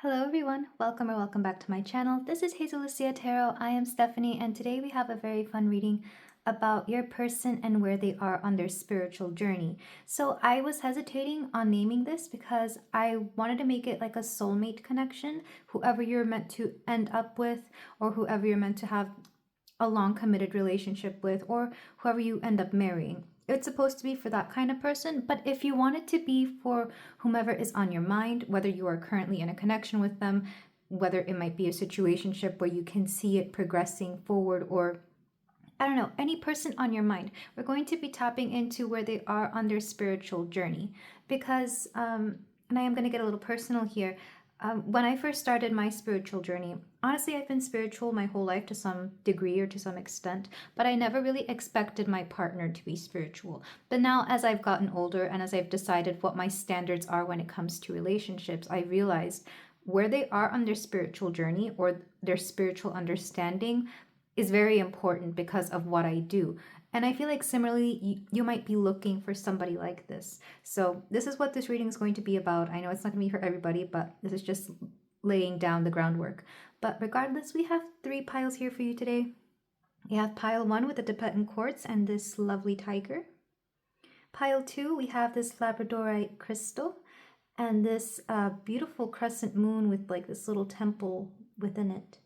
Hello everyone, welcome or welcome back to my channel. This is Hazel Lucia Tarot. I am Stephanie and today we have a very fun reading about your person and where they are on their spiritual journey. So I was hesitating on naming this because I wanted to make it like a soulmate connection, whoever you're meant to end up with or whoever you're meant to have a long committed relationship with or whoever you end up marrying. It's supposed to be for that kind of person, but if you want it to be for whomever is on your mind, whether you are currently in a connection with them, whether it might be a situationship where you can see it progressing forward, or I don't know, any person on your mind, we're going to be tapping into where they are on their spiritual journey. Because, and I am going to get a little personal here. When I first started my spiritual journey, honestly, I've been spiritual my whole life to some degree or to some extent, but I never really expected my partner to be spiritual. But now, as I've gotten older and as I've decided what my standards are when it comes to relationships, I realized where they are on their spiritual journey or their spiritual understanding is very important because of what I do. And I feel like similarly, you might be looking for somebody like this. So this is what this reading is going to be about. I know it's not going to be for everybody, but this is just laying down the groundwork. But regardless, we have 3 piles here for you today. We have pile 1 with the Tibetan quartz and this lovely tiger. Pile 2, we have this labradorite crystal and this beautiful crescent moon with like this little temple within it.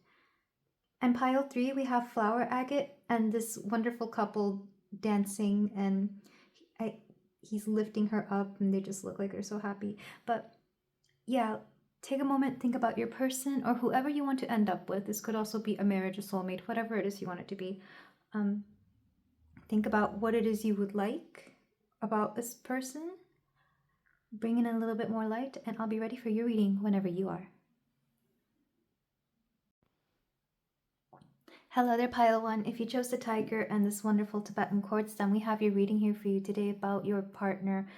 And pile 3, we have flower agate and this wonderful couple dancing, and he's lifting her up and they just look like they're so happy. But yeah, take a moment, think about your person or whoever you want to end up with. This could also be a marriage, a soulmate, whatever it is you want it to be. Think about what it is you would like about this person. Bring in a little bit more light and I'll be ready for your reading whenever you are. Hello there, pile 1. If you chose the tiger and this wonderful Tibetan quartz, then we have your reading here for you today about your partner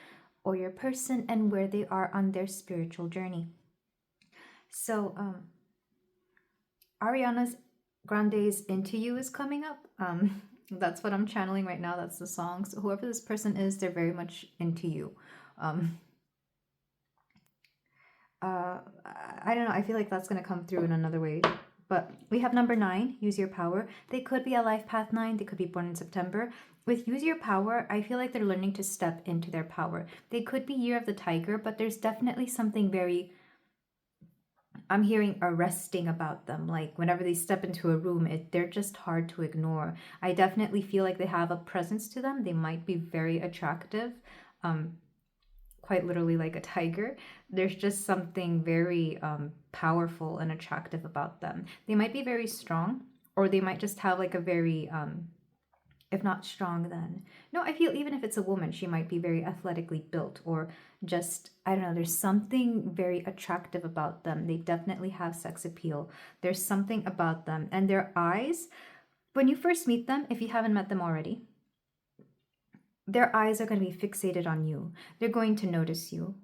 or your person and where they are on their spiritual journey. So, Ariana Grande's Into You is coming up. That's what I'm channeling right now. That's the song. So whoever this person is, they're very much into you. I don't know. I feel like that's going to come through in another way. But we have number 9, use your power. They could be a life path 9. They could be born in September. With use your power, I feel like they're learning to step into their power. They could be year of the tiger, but there's definitely something very, I'm hearing arresting about them. Like whenever they step into a room, they're just hard to ignore. I definitely feel like they have a presence to them. They might be very attractive. Quite literally like a tiger. There's just something very powerful and attractive about them. They might be very strong, or they might just have like a very, if not strong then. No, I feel even if it's a woman, she might be very athletically built, or just, I don't know, there's something very attractive about them. They definitely have sex appeal. There's something about them. And their eyes, when you first meet them, if you haven't met them already, their eyes are going to be fixated on you. They're going to notice you.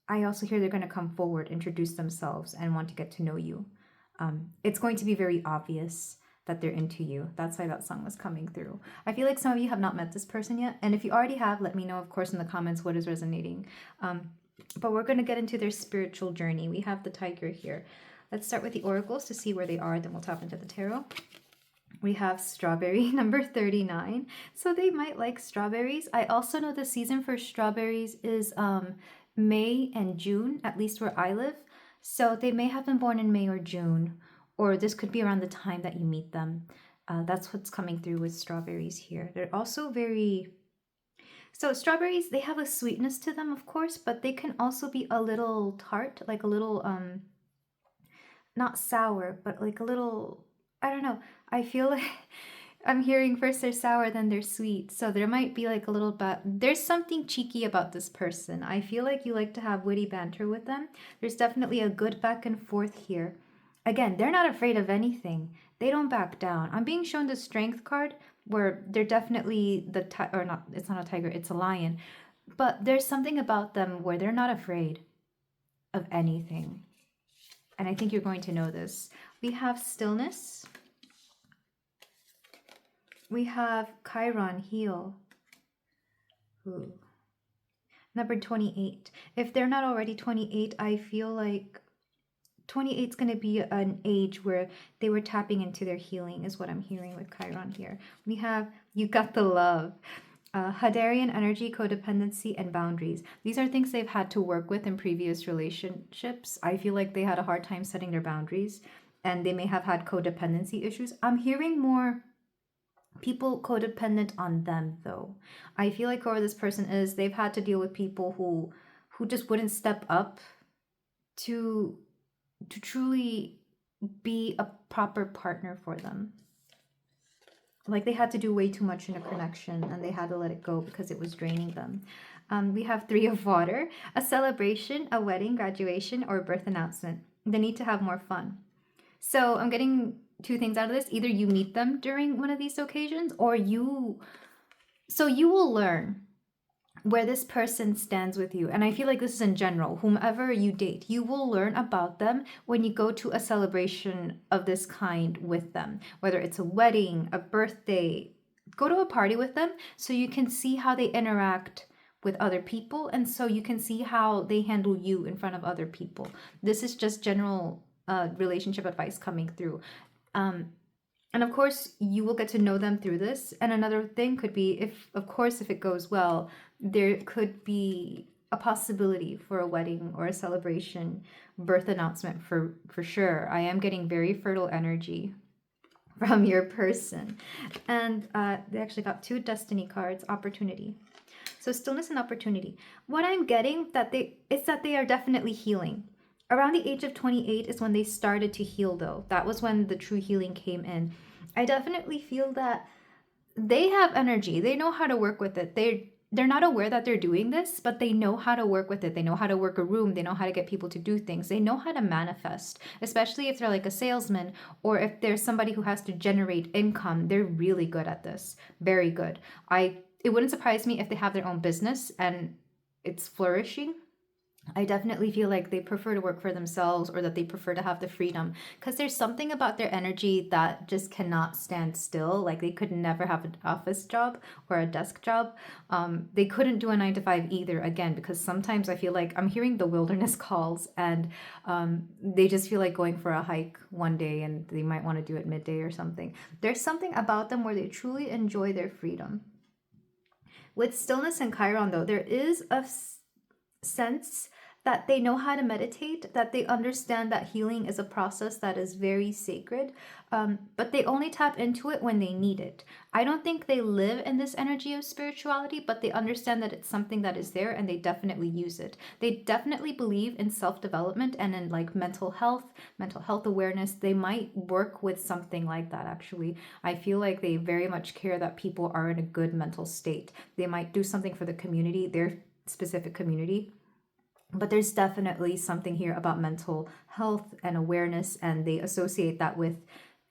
I also hear they're going to come forward, introduce themselves, and want to get to know you. It's going to be very obvious that they're into you. That's why that song was coming through. I feel like some of you have not met this person yet. And if you already have, let me know, of course, in the comments what is resonating. But we're going to get into their spiritual journey. We have the tiger here. Let's start with the oracles to see where they are. Then we'll tap into the tarot. We have strawberry, number 39. So they might like strawberries. I also know the season for strawberries is May and June, at least where I live. So they may have been born in May or June, or this could be around the time that you meet them. That's what's coming through with strawberries here. They're also very... So strawberries, they have a sweetness to them, of course, but they can also be a little tart, like a little, not sour, but like a little... I don't know. I feel like I'm hearing first they're sour, then they're sweet. So there might be like a little bit, there's something cheeky about this person. I feel like you like to have witty banter with them. There's definitely a good back and forth here. Again, they're not afraid of anything. They don't back down. I'm being shown the strength card where they're definitely or not, it's not a tiger, it's a lion. But there's something about them where they're not afraid of anything. And I think you're going to know this. We have stillness. We have Chiron, heal. Ooh. Number 28. If they're not already 28, I feel like 28 is going to be an age where they were tapping into their healing, is what I'm hearing with Chiron here. We have, you got the love. Hadarian energy, codependency, and boundaries. These are things they've had to work with in previous relationships. I feel like they had a hard time setting their boundaries, and they may have had codependency issues. I'm hearing more people codependent on them, though. I feel like whoever this person is, they've had to deal with people who just wouldn't step up to truly be a proper partner for them. Like they had to do way too much in a connection and they had to let it go because it was draining them. We have 3 of water, a celebration, a wedding, graduation, or birth announcement. The need to have more fun. So I'm getting 2 things out of this. Either you meet them during one of these occasions, or you will learn where this person stands with you. And I feel like this is in general, whomever you date, you will learn about them when you go to a celebration of this kind with them, whether it's a wedding, a birthday. Go to a party with them so you can see how they interact with other people, and so you can see how they handle you in front of other people. This is just general relationship advice coming through. And of course, you will get to know them through this. And another thing could be, if it goes well, there could be a possibility for a wedding or a celebration, birth announcement for sure. I am getting very fertile energy from your person. And they actually got 2 destiny cards, opportunity. So stillness and opportunity. What I'm getting is that they are definitely healing. Around the age of 28 is when they started to heal, though. That was when the true healing came in. I definitely feel that they have energy. They know how to work with it. They're not aware that they're doing this, but they know how to work with it. They know how to work a room. They know how to get people to do things. They know how to manifest, especially if they're like a salesman or if there's somebody who has to generate income. They're really good at this. Very good. It wouldn't surprise me if they have their own business and it's flourishing. I definitely feel like they prefer to work for themselves, or that they prefer to have the freedom, because there's something about their energy that just cannot stand still. Like they could never have an office job or a desk job. They couldn't do a 9-to-5 either, again, because sometimes I feel like I'm hearing the wilderness calls, and they just feel like going for a hike one day and they might want to do it midday or something. There's something about them where they truly enjoy their freedom. With stillness and Chiron, though, there is a sense that they know how to meditate, that they understand that healing is a process that is very sacred, but they only tap into it when they need it. I don't think they live in this energy of spirituality, but they understand that it's something that is there and they definitely use it. They definitely believe in self-development and in like mental health awareness. They might work with something like that, actually. I feel like they very much care that people are in a good mental state. They might do something for the community, their specific community. But there's definitely something here about mental health and awareness, and they associate that with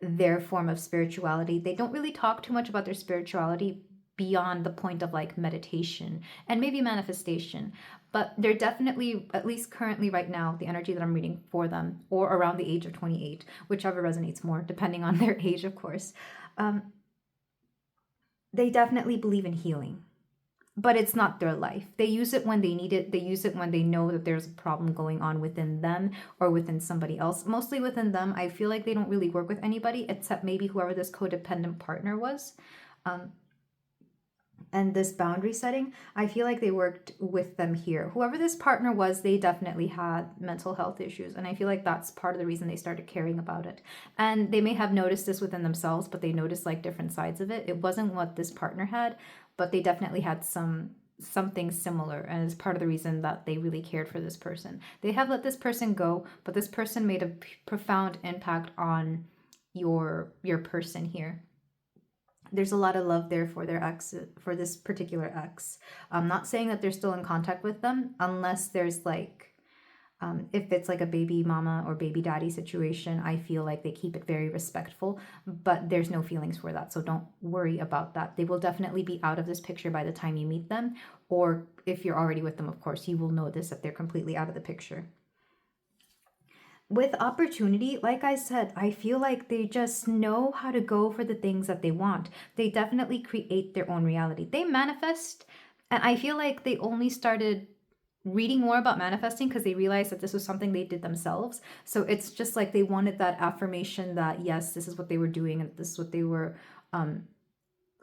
their form of spirituality. They don't really talk too much about their spirituality beyond the point of like meditation and maybe manifestation. But they're definitely, at least currently right now, the energy that I'm reading for them, or around the age of 28, whichever resonates more, depending on their age, of course. They definitely believe in healing. But it's not their life. They use it when they need it. They use it when they know that there's a problem going on within them or within somebody else. Mostly within them. I feel like they don't really work with anybody except maybe whoever this codependent partner was. And this boundary setting, I feel like they worked with them here. Whoever this partner was, they definitely had mental health issues. And I feel like that's part of the reason they started caring about it. And they may have noticed this within themselves, but they noticed like different sides of it. It wasn't what this partner had, but they definitely had something similar, and it's part of the reason that they really cared for this person. They have let this person go, but this person made a profound impact on your person here. There's a lot of love there for their ex, for this particular ex. I'm not saying that they're still in contact with them unless there's like, if it's like a baby mama or baby daddy situation, I feel like they keep it very respectful, but there's no feelings for that. So don't worry about that. They will definitely be out of this picture by the time you meet them. Or if you're already with them, of course, you will know this if they're completely out of the picture. With opportunity, like I said, I feel like they just know how to go for the things that they want. They definitely create their own reality. They manifest, and I feel like they only started reading more about manifesting because they realized that this was something they did themselves. So it's just like they wanted that affirmation that yes, this is what they were doing and this is what they were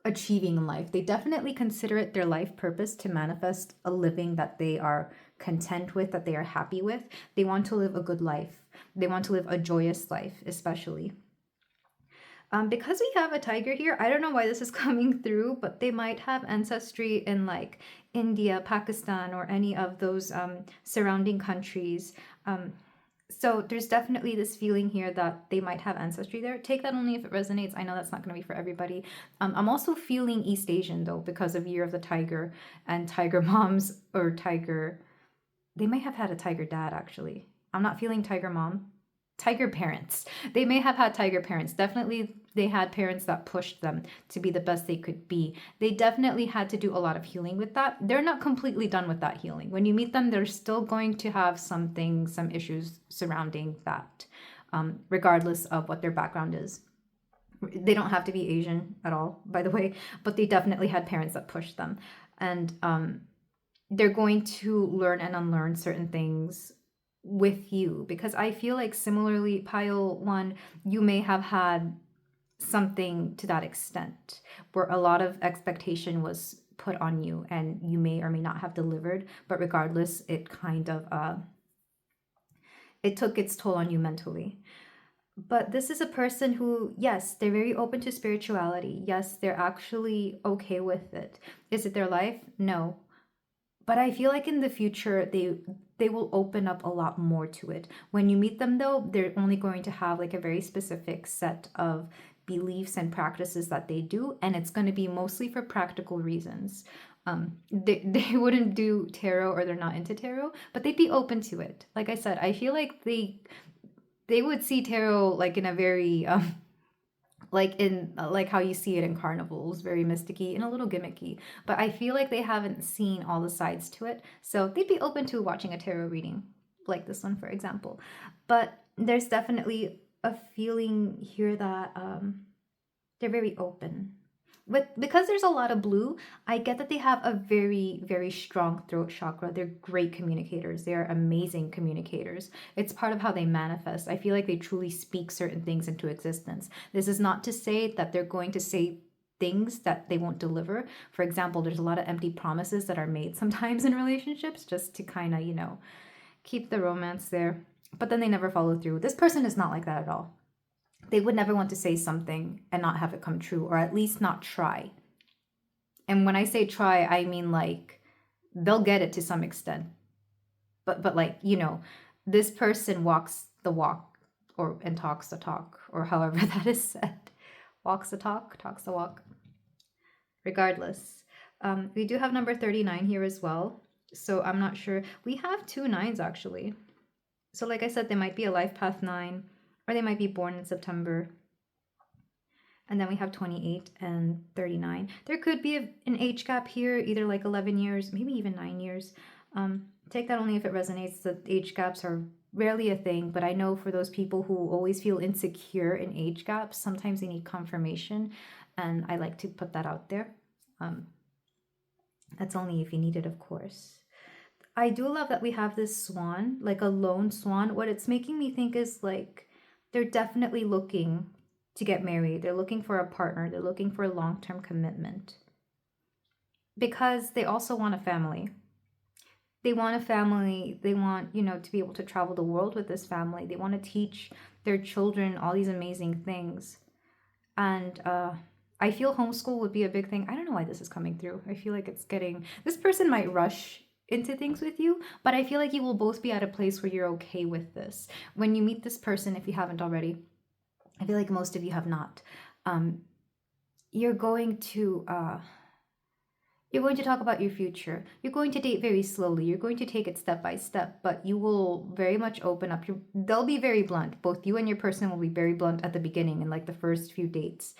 achieving in life. They definitely consider it their life purpose to manifest a living that they are content with, that they are happy with. They want to live a good life. They want to live a joyous life, especially. Because we have a tiger here, I don't know why this is coming through, but they might have ancestry in like India, Pakistan, or any of those surrounding countries. So there's definitely this feeling here that they might have ancestry there. Take that only if it resonates. I know that's not going to be for everybody. I'm also feeling East Asian though, because of Year of the Tiger and tiger moms or tiger. They may have had a tiger dad actually. I'm not feeling tiger mom. Tiger parents. They may have had tiger parents. Definitely they had parents that pushed them to be the best they could be. They definitely had to do a lot of healing with that. They're not completely done with that healing. When you meet them, they're still going to have some issues surrounding that, regardless of what their background is. They don't have to be Asian at all, by the way, but they definitely had parents that pushed them. And they're going to learn and unlearn certain things with you, because I feel like similarly, pile 1, you may have had something to that extent where a lot of expectation was put on you and you may or may not have delivered, but regardless, it kind of it took its toll on you mentally. But this is a person who, yes, they're very open to spirituality. Yes, they're actually okay with it. Is it their life? No. But I feel like in the future, they will open up a lot more to it. When you meet them, though, they're only going to have like a very specific set of beliefs and practices that they do, and it's going to be mostly for practical reasons. They wouldn't do tarot, or they're not into tarot, but they'd be open to it. Like I said, I feel like they would see tarot like in a very like how you see it in carnivals, very mysticky and a little gimmicky. But I feel like they haven't seen all the sides to it, so they'd be open to watching a tarot reading, like this one, for example. But there's definitely a feeling here that they're very open. Because there's a lot of blue, I get that they have a very, very strong throat chakra. They're great communicators. They are amazing communicators. It's part of how they manifest. I feel like they truly speak certain things into existence. This is not to say that they're going to say things that they won't deliver. For example, there's a lot of empty promises that are made sometimes in relationships just to kind of, keep the romance there. But then they never follow through. This person is not like that at all. They would never want to say something and not have it come true, or at least not try. And when I say try, I mean like they'll get it to some extent. But like, this person walks the walk and talks the talk, or however that is said. Walks the talk, talks the walk. Regardless. We do have number 39 here as well. So I'm not sure. We have 2 9s actually. So like I said, they might be a life path 9. Or they might be born in September. And then we have 28 and 39. There could be an age gap here, either like 11 years, maybe even 9 years. Take that only if it resonates. The age gaps are rarely a thing, but I know for those people who always feel insecure in age gaps, sometimes they need confirmation. And I like to put that out there. That's only if you need it, of course. I do love that we have this swan, like a lone swan. What it's making me think is like, they're definitely looking to get married. They're looking for a partner. They're looking for a long-term commitment. Because they also want a family. They want a family. They want, to be able to travel the world with this family. They want to teach their children all these amazing things. And I feel homeschool would be a big thing. I don't know why this is coming through. I feel like this person might rush into things with you, but I feel like you will both be at a place where you're okay with this. When you meet this person, if you haven't already, I feel like most of you have not, you're going to talk about your future. You're going to date very slowly. You're going to take it step by step, but you will very much open up. They'll be very blunt. Both you and your person will be very blunt at the beginning in like the first few dates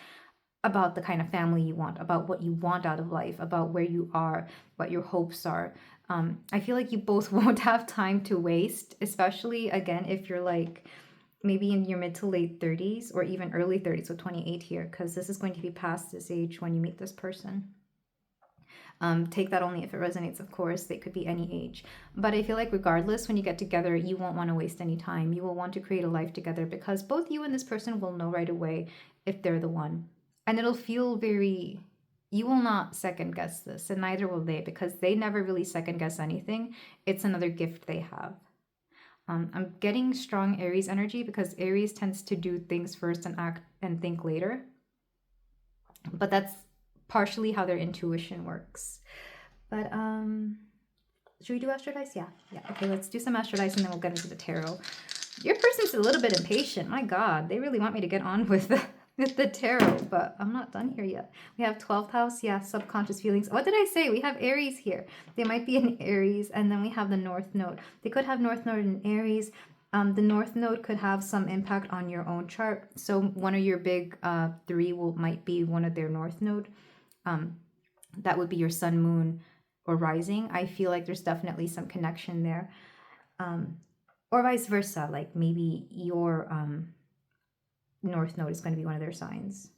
about the kind of family you want, about what you want out of life, about where you are, what your hopes are. I feel like you both won't have time to waste, especially, again, if you're like maybe in your mid to late 30s or even early 30s with 28 here, because this is going to be past this age when you meet this person. Take that only if it resonates, of course. They could be any age. But I feel like regardless, when you get together, you won't want to waste any time. You will want to create a life together because both you and this person will know right away if they're the one. And it'll feel very... You will not second guess this, and neither will they, because they never really second guess anything. It's another gift they have. I'm getting strong Aries energy because Aries tends to do things first and act and think later. But that's partially how their intuition works. But should we do Astro Dice? Yeah. Okay, let's do some Astro Dice and then we'll get into the tarot. Your person's a little bit impatient. My God, they really want me to get on with the tarot, but I'm not done here yet. We have 12th house, yeah, subconscious feelings. What did I say? We have Aries here. They might be in Aries, and then we have the North Node. They could have North Node in Aries. The North Node could have some impact on your own chart. So one of your big three might be one of their North Node. That would be your sun, moon, or rising. I feel like there's definitely some connection there. Or vice versa, like maybe your North Node is going to be one of their signs.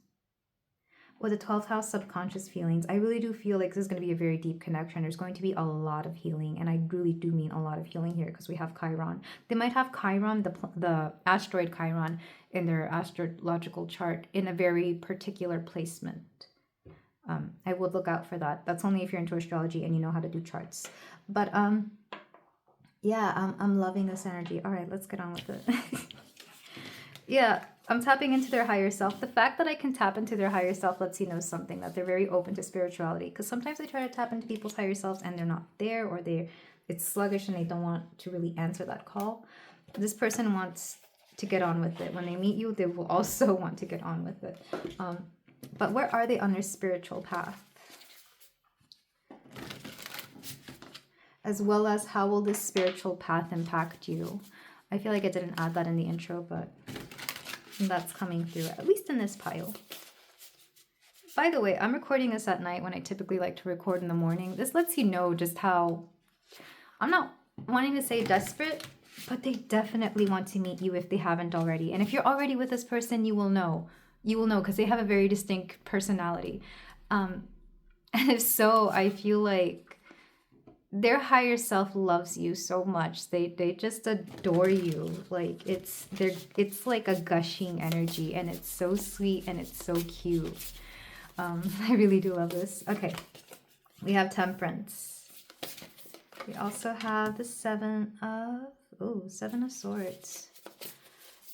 With the 12th house, subconscious feelings, I really do feel like this is going to be a very deep connection. There's going to be a lot of healing, and I really do mean a lot of healing here because we have Chiron. They might have Chiron, the asteroid Chiron, in their astrological chart in a very particular placement. I would look out for that. That's only if you're into astrology and you know how to do charts. But yeah, I'm loving this energy. All right, let's get on with it. Yeah, I'm tapping into their higher self. The fact that I can tap into their higher self lets you know something, that they're very open to spirituality. Because sometimes I try to tap into people's higher selves and they're not there, or it's sluggish and they don't want to really answer that call. This person wants to get on with it. When they meet you, they will also want to get on with it. But where are they on their spiritual path? As well as how will this spiritual path impact you? I feel like I didn't add that in the intro, but that's coming through, at least in this pile. By the way, I'm recording this at night when I typically like to record in the morning. This lets you know just how, I'm not wanting to say desperate, but they definitely want to meet you if they haven't already. And if you're already with this person, you will know. You will know because they have a very distinct personality. And if so, I feel like their higher self loves you so much. They just adore you. Like it's like a gushing energy, and it's so sweet and it's so cute. I really do love this. Okay, we have Temperance. We also have the Seven of Swords.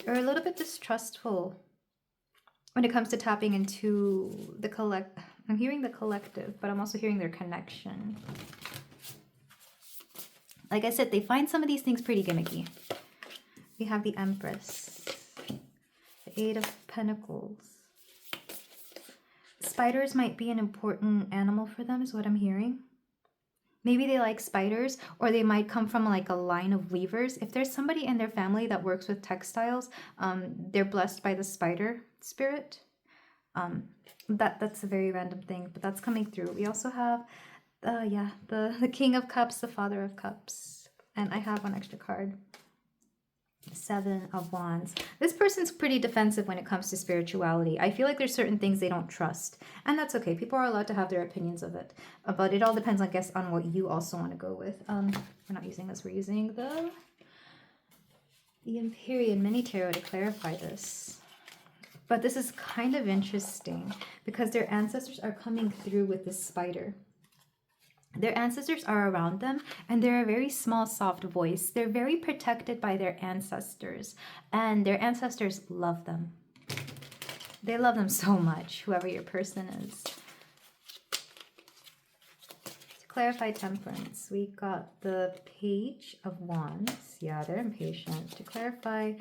They're a little bit distrustful when it comes to tapping into the I'm hearing the collective, but I'm also hearing their connection. Like I said, they find some of these things pretty gimmicky. We have the Empress, the Eight of Pentacles. Spiders might be an important animal for them, is what I'm hearing. Maybe they like spiders, or they might come from like a line of weavers. If there's somebody in their family that works with textiles, they're blessed by the spider spirit. That's a very random thing, but that's coming through. We also have the King of Cups, the Father of Cups. And I have one extra card. Seven of Wands. This person's pretty defensive when it comes to spirituality. I feel like there's certain things they don't trust. And that's okay. People are allowed to have their opinions of it. But it all depends, I guess, on what you also want to go with. We're not using this. We're using the Empyrean Mini Tarot to clarify this. But this is kind of interesting because their ancestors are coming through with this spider. Their ancestors are around them, and they're a very small, soft voice. They're very protected by their ancestors, and their ancestors love them. They love them so much, whoever your person is. To clarify Temperance, we got the Page of Wands. Yeah, they're impatient. To clarify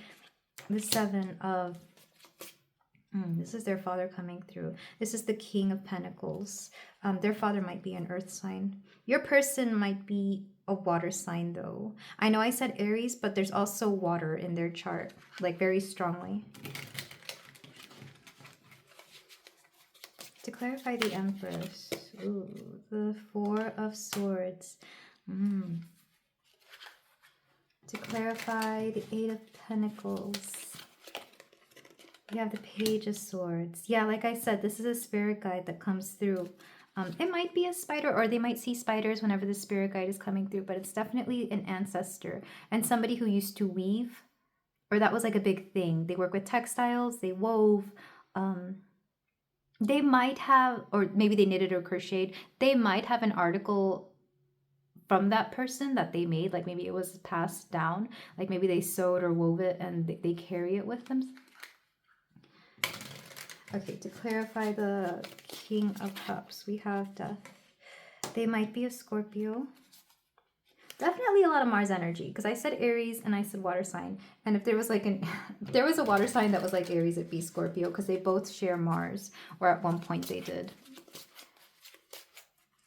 the Seven of... this is their father coming through. This is the King of Pentacles. Their father might be an earth sign. Your person might be a water sign, though. I know I said Aries, but there's also water in their chart, like very strongly. To clarify the Empress. Ooh, the Four of Swords. To clarify the Eight of Pentacles. You have the Page of Swords. Yeah, like I said, this is a spirit guide that comes through. It might be a spider, or they might see spiders whenever the spirit guide is coming through, but it's definitely an ancestor and somebody who used to weave, or that was like a big thing. They work with textiles, they wove. They might have, or maybe they knitted or crocheted. They might have an article from that person that they made, like maybe it was passed down, like maybe they sewed or wove it and they carry it with them. Okay, to clarify the King of Cups, we have Death. They might be a Scorpio. Definitely a lot of Mars energy, because I said Aries and I said water sign. And if there was like if there was a water sign that was like Aries, it'd be Scorpio, because they both share Mars, or at one point they did.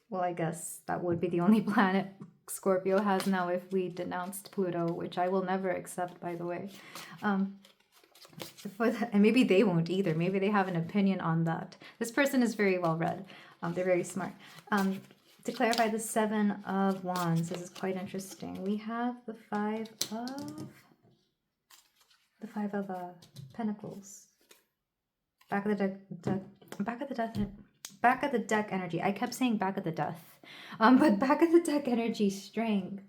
Well, I guess that would be the only planet Scorpio has now if we denounced Pluto, which I will never accept, by the way. And maybe they won't either. Maybe they have an opinion on that. This person is very well read. They're very smart. To clarify the Seven of Wands, this is quite interesting. We have the Five of Pentacles. Back of the deck. Back of the deck energy. I kept saying back of the death. But back of the deck energy, strength.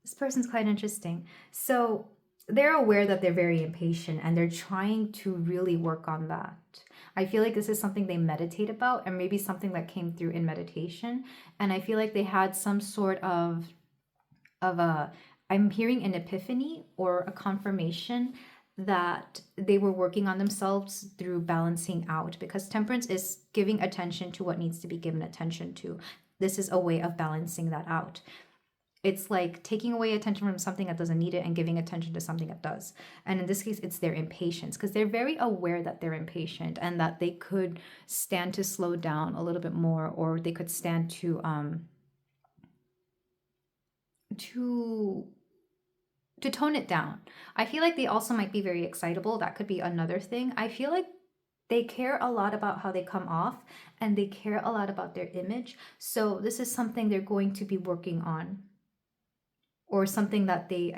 This person's quite interesting. So they're aware that they're very impatient and they're trying to really work on that. I feel like this is something they meditate about, and maybe something that came through in meditation. And I feel like they had some sort of I'm hearing an epiphany or a confirmation that they were working on themselves through balancing out, because temperance is giving attention to what needs to be given attention to. This is a way of balancing that out. It's like taking away attention from something that doesn't need it and giving attention to something that does. And in this case, it's their impatience, because they're very aware that they're impatient and that they could stand to slow down a little bit more, or they could stand to tone it down. I feel like they also might be very excitable. That could be another thing. I feel like they care a lot about how they come off, and they care a lot about their image. So this is something they're going to be working on, or something that they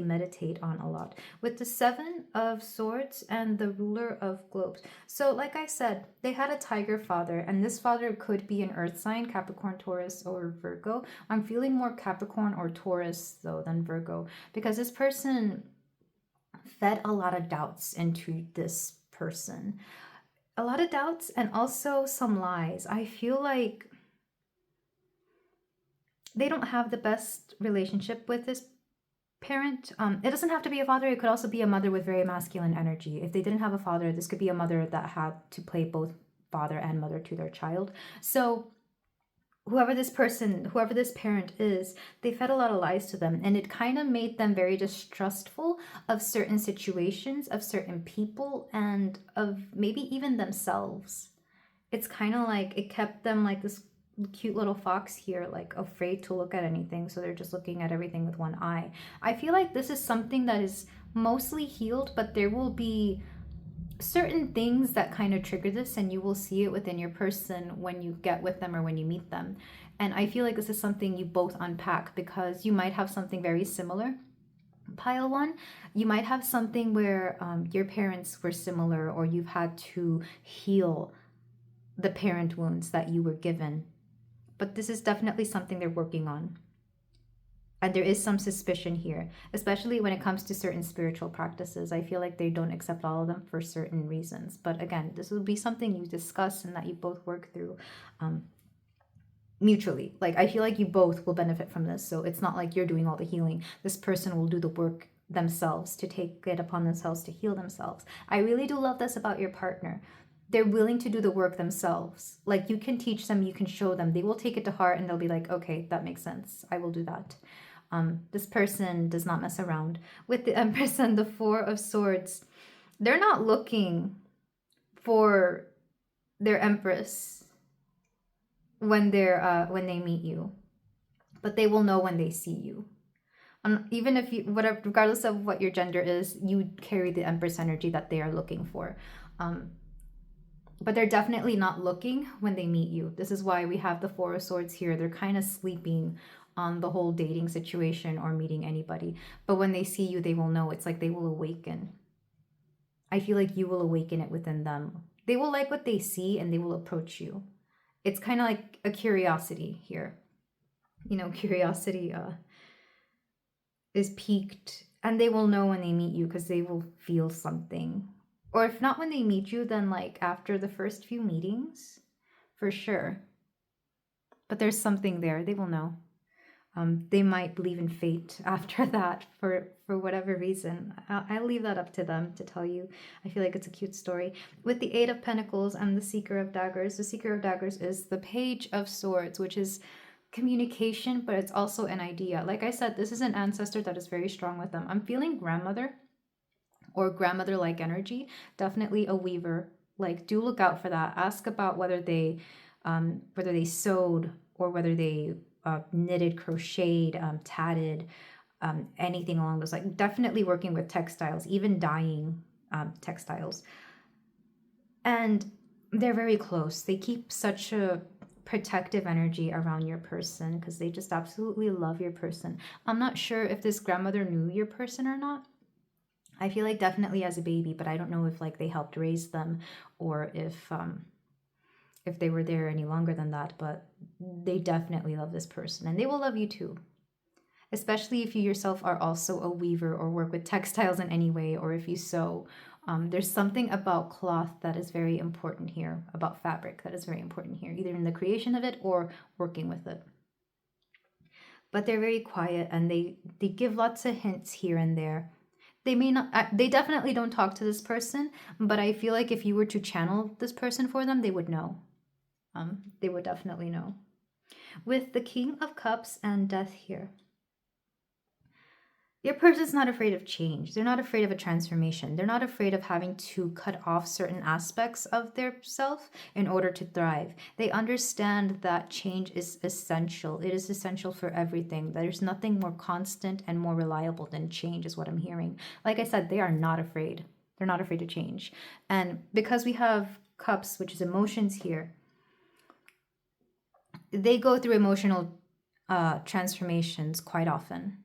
meditate on a lot. With the Seven of Swords and the Ruler of Globes. So like I said, they had a tiger father, and this father could be an earth sign, Capricorn, Taurus, or Virgo. I'm feeling more Capricorn or Taurus though than Virgo, because this person fed a lot of doubts into this person. A lot of doubts and also some lies. I feel like they don't have the best relationship with this parent. It doesn't have to be a father. It could also be a mother with very masculine energy. If they didn't have a father, this could be a mother that had to play both father and mother to their child. So whoever this parent is, they fed a lot of lies to them, and it kind of made them very distrustful of certain situations, of certain people, and of maybe even themselves. It's kind of like it kept them like this cute little fox here, like afraid to look at anything, so they're just looking at everything with one eye. I feel like this is something that is mostly healed, but there will be certain things that kind of trigger this, and you will see it within your person when you get with them or when you meet them. And I feel like this is something you both unpack, because you might have something very similar. Pile one, you might have something where your parents were similar, or you've had to heal the parent wounds that you were given. But this is definitely something they're working on. And there is some suspicion here, especially when it comes to certain spiritual practices. I feel like they don't accept all of them for certain reasons. But again, this will be something you discuss and that you both work through mutually. Like, I feel like you both will benefit from this. So it's not like you're doing all the healing. This person will do the work themselves, to take it upon themselves to heal themselves. I really do love this about your partner. They're willing to do the work themselves. Like, you can teach them, you can show them. They will take it to heart and they'll be like, okay, that makes sense. I will do that. This person does not mess around. With the Empress and the Four of Swords, they're not looking for their Empress when they meet you, but they will know when they see you. Even if you, whatever, regardless of what your gender is, you carry the Empress energy that they are looking for. But they're definitely not looking when they meet you. This is why we have the Four of Swords here. They're kind of sleeping on the whole dating situation or meeting anybody. But when they see you, they will know. It's like they will awaken. I feel like you will awaken it within them. They will like what they see and they will approach you. it's kind of like a curiosity here. You know, curiosity is piqued, and they will know when they meet you because they will feel something. Or if not when they meet you, then like after the first few meetings, for sure. But there's something there. They will know. They might believe in fate after that for whatever reason. I'll leave that up to them to tell you. I feel like it's a cute story. With the Eight of Pentacles and the Seeker of Daggers, the Seeker of Daggers is the Page of Swords, which is communication, but it's also an idea. Like I said, this is an ancestor that is very strong with them. I'm feeling grandmother or grandmother-like energy. Definitely a weaver. Like, do look out for that. Ask about whether they sewed or whether they knitted, crocheted, tatted, anything along those, like definitely working with textiles, even dyeing textiles. And they're very close. They keep such a protective energy around your person because they just absolutely love your person. I'm not sure if this grandmother knew your person or not. I feel like definitely as a baby, but I don't know if like they helped raise them or if they were there any longer than that, but they definitely love this person and they will love you too. Especially if you yourself are also a weaver or work with textiles in any way, or if you sew. There's something about cloth that is very important here, about fabric that is very important here, either in the creation of it or working with it. But they're very quiet and they give lots of hints here and there. They may not, they definitely don't talk to this person, but I feel like if you were to channel this person for them, they would know. They would definitely know. With the King of Cups and Death here. Your person's not afraid of change. They're not afraid of a transformation. They're not afraid of having to cut off certain aspects of their self in order to thrive. They understand that change is essential. It is essential for everything. There's nothing more constant and more reliable than change is what I'm hearing. Like I said, they are not afraid. They're not afraid to change. And because we have cups, which is emotions here, they go through emotional transformations quite often.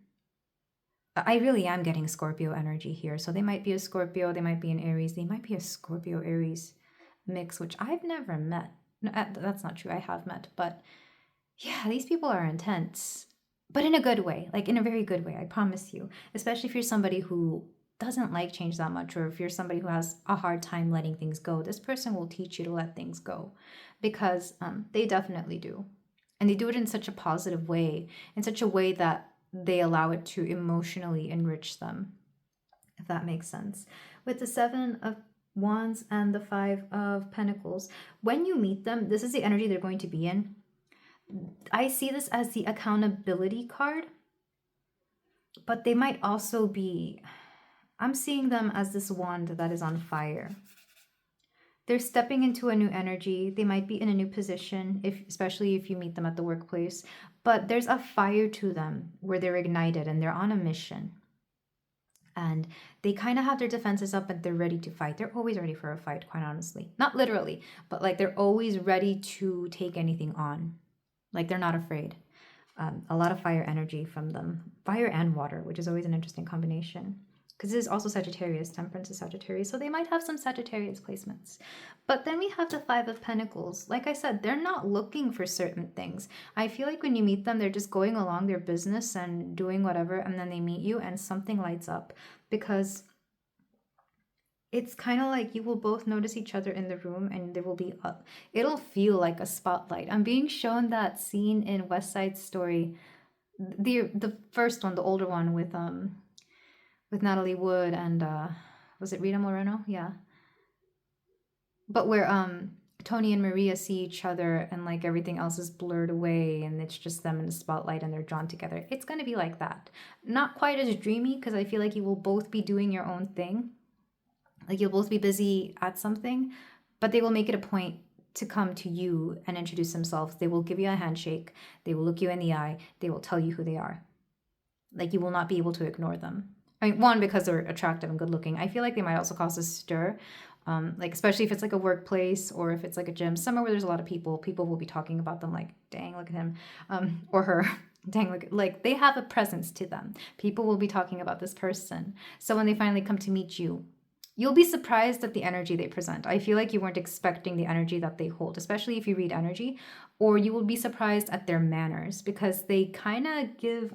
I really am getting Scorpio energy here. So they might be a Scorpio, they might be an Aries, they might be a Scorpio Aries mix, which I've never met. No, that's not true. I have met, but yeah, these people are intense, but in a good way, like in a very good way, I promise you. Especially if you're somebody who doesn't like change that much, or if you're somebody who has a hard time letting things go, this person will teach you to let things go because they definitely do. And they do it in such a positive way, in such a way that they allow it to emotionally enrich them, if that makes sense. With the Seven of Wands and the Five of Pentacles, when you meet them, this is the energy they're going to be in. I see this as the accountability card, but they might also be, I'm seeing them as this wand that is on fire. They're stepping into a new energy. They might be in a new position, especially if you meet them at the workplace. But there's a fire to them where they're ignited and they're on a mission. And they kind of have their defenses up and they're ready to fight. They're always ready for a fight, quite honestly. Not literally, but like they're always ready to take anything on. Like they're not afraid. A lot of fire energy from them. Fire and water, which is always an interesting combination. Because this is also Sagittarius, Temperance is Sagittarius, so they might have some Sagittarius placements. But then we have the Five of Pentacles. Like I said, they're not looking for certain things. I feel like when you meet them, they're just going along their business and doing whatever, and then they meet you and something lights up. Because it's kind of like you will both notice each other in the room and there will be it'll feel like a spotlight. I'm being shown that scene in West Side Story, the first one, the older one with Natalie Wood and was it Rita Moreno? Yeah. But where Tony and Maria see each other and like everything else is blurred away and it's just them in the spotlight and they're drawn together. It's going to be like that. Not quite as dreamy because I feel like you will both be doing your own thing. Like you'll both be busy at something, but they will make it a point to come to you and introduce themselves. They will give you a handshake. They will look you in the eye. They will tell you who they are. Like you will not be able to ignore them. I mean, one, because they're attractive and good looking. I feel like they might also cause a stir. Like especially if it's like a workplace or if it's like a gym, somewhere where there's a lot of people will be talking about them like, dang, look at him, or her. Dang, look, like they have a presence to them. People will be talking about this person. So when they finally come to meet you, You'll be surprised at the energy they present. I feel like you weren't expecting the energy that they hold, especially if you read energy, or you will be surprised at their manners because they kind of give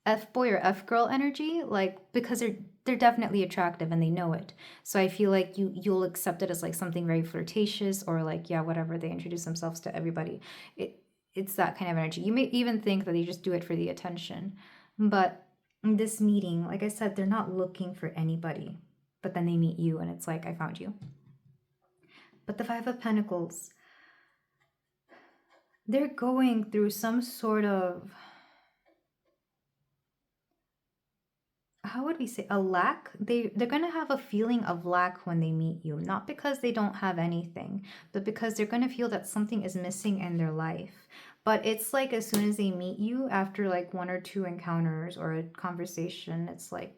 F boy or F girl energy, like because they're definitely attractive and they know it. So I feel like you'll accept it as like something very flirtatious or like, yeah, whatever, they introduce themselves to everybody. It's that kind of energy. You may even think that they just do it for the attention. But in this meeting, like I said, they're not looking for anybody. But then they meet you and it's like, I found you. But the Five of Pentacles, they're going through some sort of, how would we say, a lack. They're going to have a feeling of lack when they meet you, not because they don't have anything, but because they're going to feel that something is missing in their life. But it's like as soon as they meet you, after like 1 or 2 encounters or a conversation, it's like,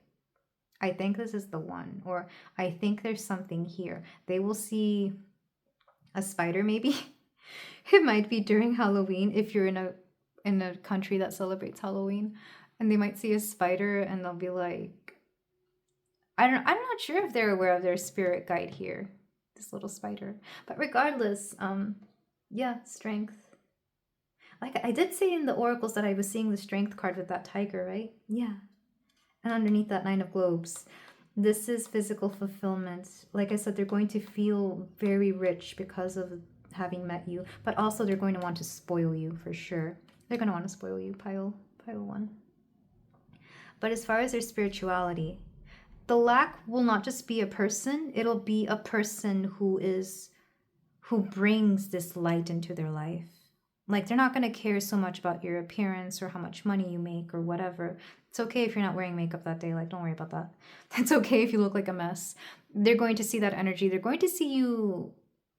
I think this is the one, or I think there's something here. They will see a spider maybe. It might be during Halloween if you're in a country that celebrates Halloween. And they might see a spider and they'll be like, I'm not sure if they're aware of their spirit guide here, this little spider. But regardless, yeah, strength. Like I did say in the oracles that I was seeing the strength card with that tiger, right? Yeah. And underneath that 9 of globes, this is physical fulfillment. Like I said, they're going to feel very rich because of having met you, but also they're going to want to spoil you for sure. They're going to want to spoil you, pile 1. But as far as their spirituality, the lack will not just be a person, it'll be a person who brings this light into their life. Like they're not going to care so much about your appearance or how much money you make or whatever. It's okay if you're not wearing makeup that day. Like, don't worry about that. It's okay if you look like a mess. They're going to see that energy. They're going to see you.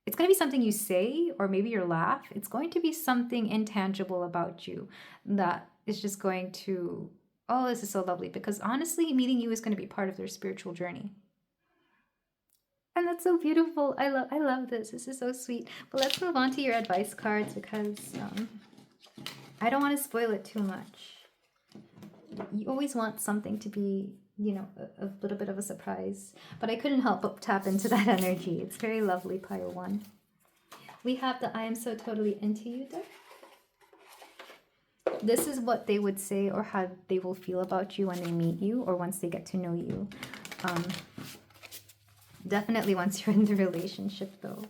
It's going to be something you say or maybe your laugh. It's going to be something intangible about you that is just going to, oh, this is so lovely. Because honestly, meeting you is going to be part of their spiritual journey. And that's so beautiful. I love this. This is so sweet. But let's move on to your advice cards because I don't want to spoil it too much. You always want something to be, you know, a little bit of a surprise. But I couldn't help but tap into that energy. It's very lovely, pile 1. We have the I am so totally into you deck. This is what they would say or how they will feel about you when they meet you or once they get to know you. Definitely once you're in the relationship, though.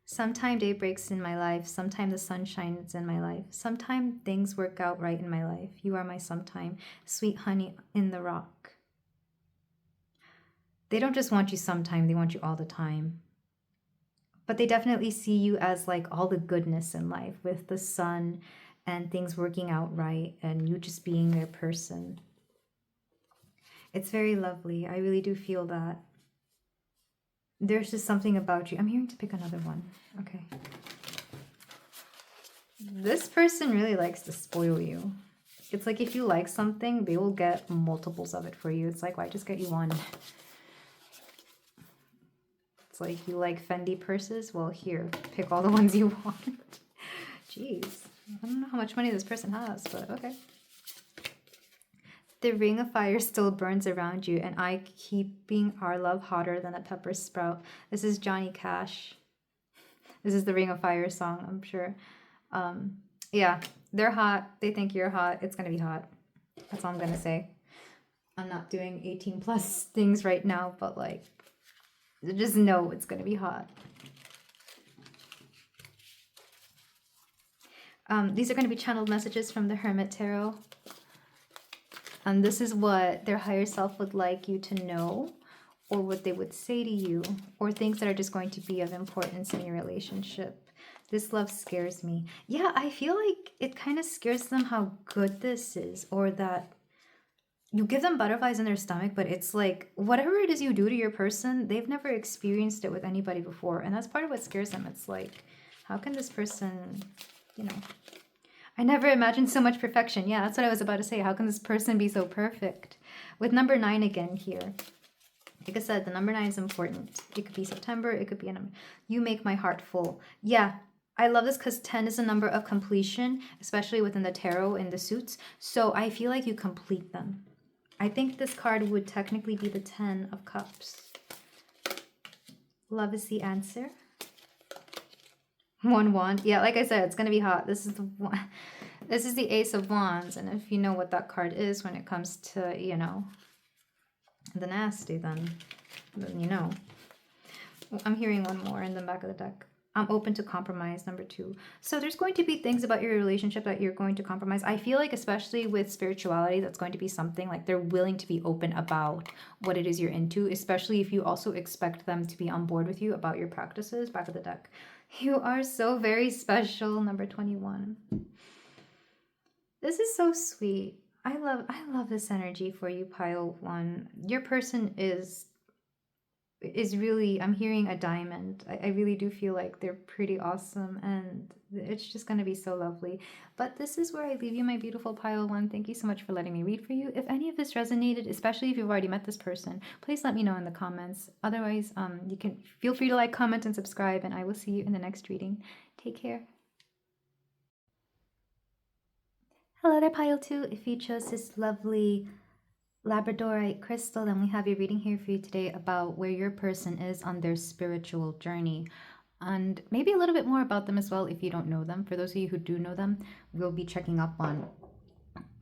Sometime day breaks in my life. Sometime the sun shines in my life. Sometime things work out right in my life. You are my sometime. Sweet honey in the rock. They don't just want you sometime. They want you all the time. But they definitely see you as like all the goodness in life with the sun and things working out right and you just being their person. It's very lovely. I really do feel that. There's just something about you. I'm hearing to pick another one. Okay. This person really likes to spoil you. It's like if you like something, they will get multiples of it for you. It's like, why just get you one? It's like you like Fendi purses? Well, here, pick all the ones you want. Jeez. I don't know how much money this person has, but okay. The ring of fire still burns around you, and I keeping our love hotter than a pepper sprout. This is Johnny Cash. This is the Ring of Fire song, I'm sure. Yeah, they're hot. They think you're hot. It's going to be hot. That's all I'm going to say. I'm not doing 18 plus things right now, but like, just know it's going to be hot. These are going to be channeled messages from the Hermit Tarot. And this is what their higher self would like you to know, or what they would say to you, or things that are just going to be of importance in your relationship. This love scares me. Yeah, I feel like it kind of scares them how good this is, or that you give them butterflies in their stomach, but it's like whatever it is you do to your person, they've never experienced it with anybody before. And that's part of what scares them. It's like, how can this person, you know... I never imagined so much perfection. Yeah, that's what I was about to say. How can this person be so perfect? With number 9 again here. Like I said, the number 9 is important. It could be September. It could be a number. You make my heart full. Yeah, I love this because 10 is a number of completion, especially within the tarot and the suits. So I feel like you complete them. I think this card would technically be the 10 of Cups. Love is the answer. 1 wand. Yeah, like I said, it's going to be hot. This is the one. This is the Ace of Wands. And if you know what that card is when it comes to, you know, the nasty, then you know. I'm hearing one more in the back of the deck. I'm open to compromise, number 2. So there's going to be things about your relationship that you're going to compromise. I feel like especially with spirituality, that's going to be something like they're willing to be open about what it is you're into, especially if you also expect them to be on board with you about your practices. Back of the deck. You are so very special, number 21. This is so sweet. I love this energy for you, pile 1. Your person is really, I'm hearing a diamond. I really do feel like they're pretty awesome, and it's just going to be so lovely. But this is where I leave you, my beautiful pile 1. Thank you so much for letting me read for you. If any of this resonated, especially if you've already met this person, please let me know in the comments. Otherwise, you can feel free to like, comment, and subscribe, and I will see you in the next reading. Take care. Hello there, pile 2. If you chose this lovely labradorite crystal, then we have your reading here for you today about where your person is on their spiritual journey, and maybe a little bit more about them as well if you don't know them. For those of you who do know them, we'll be checking up on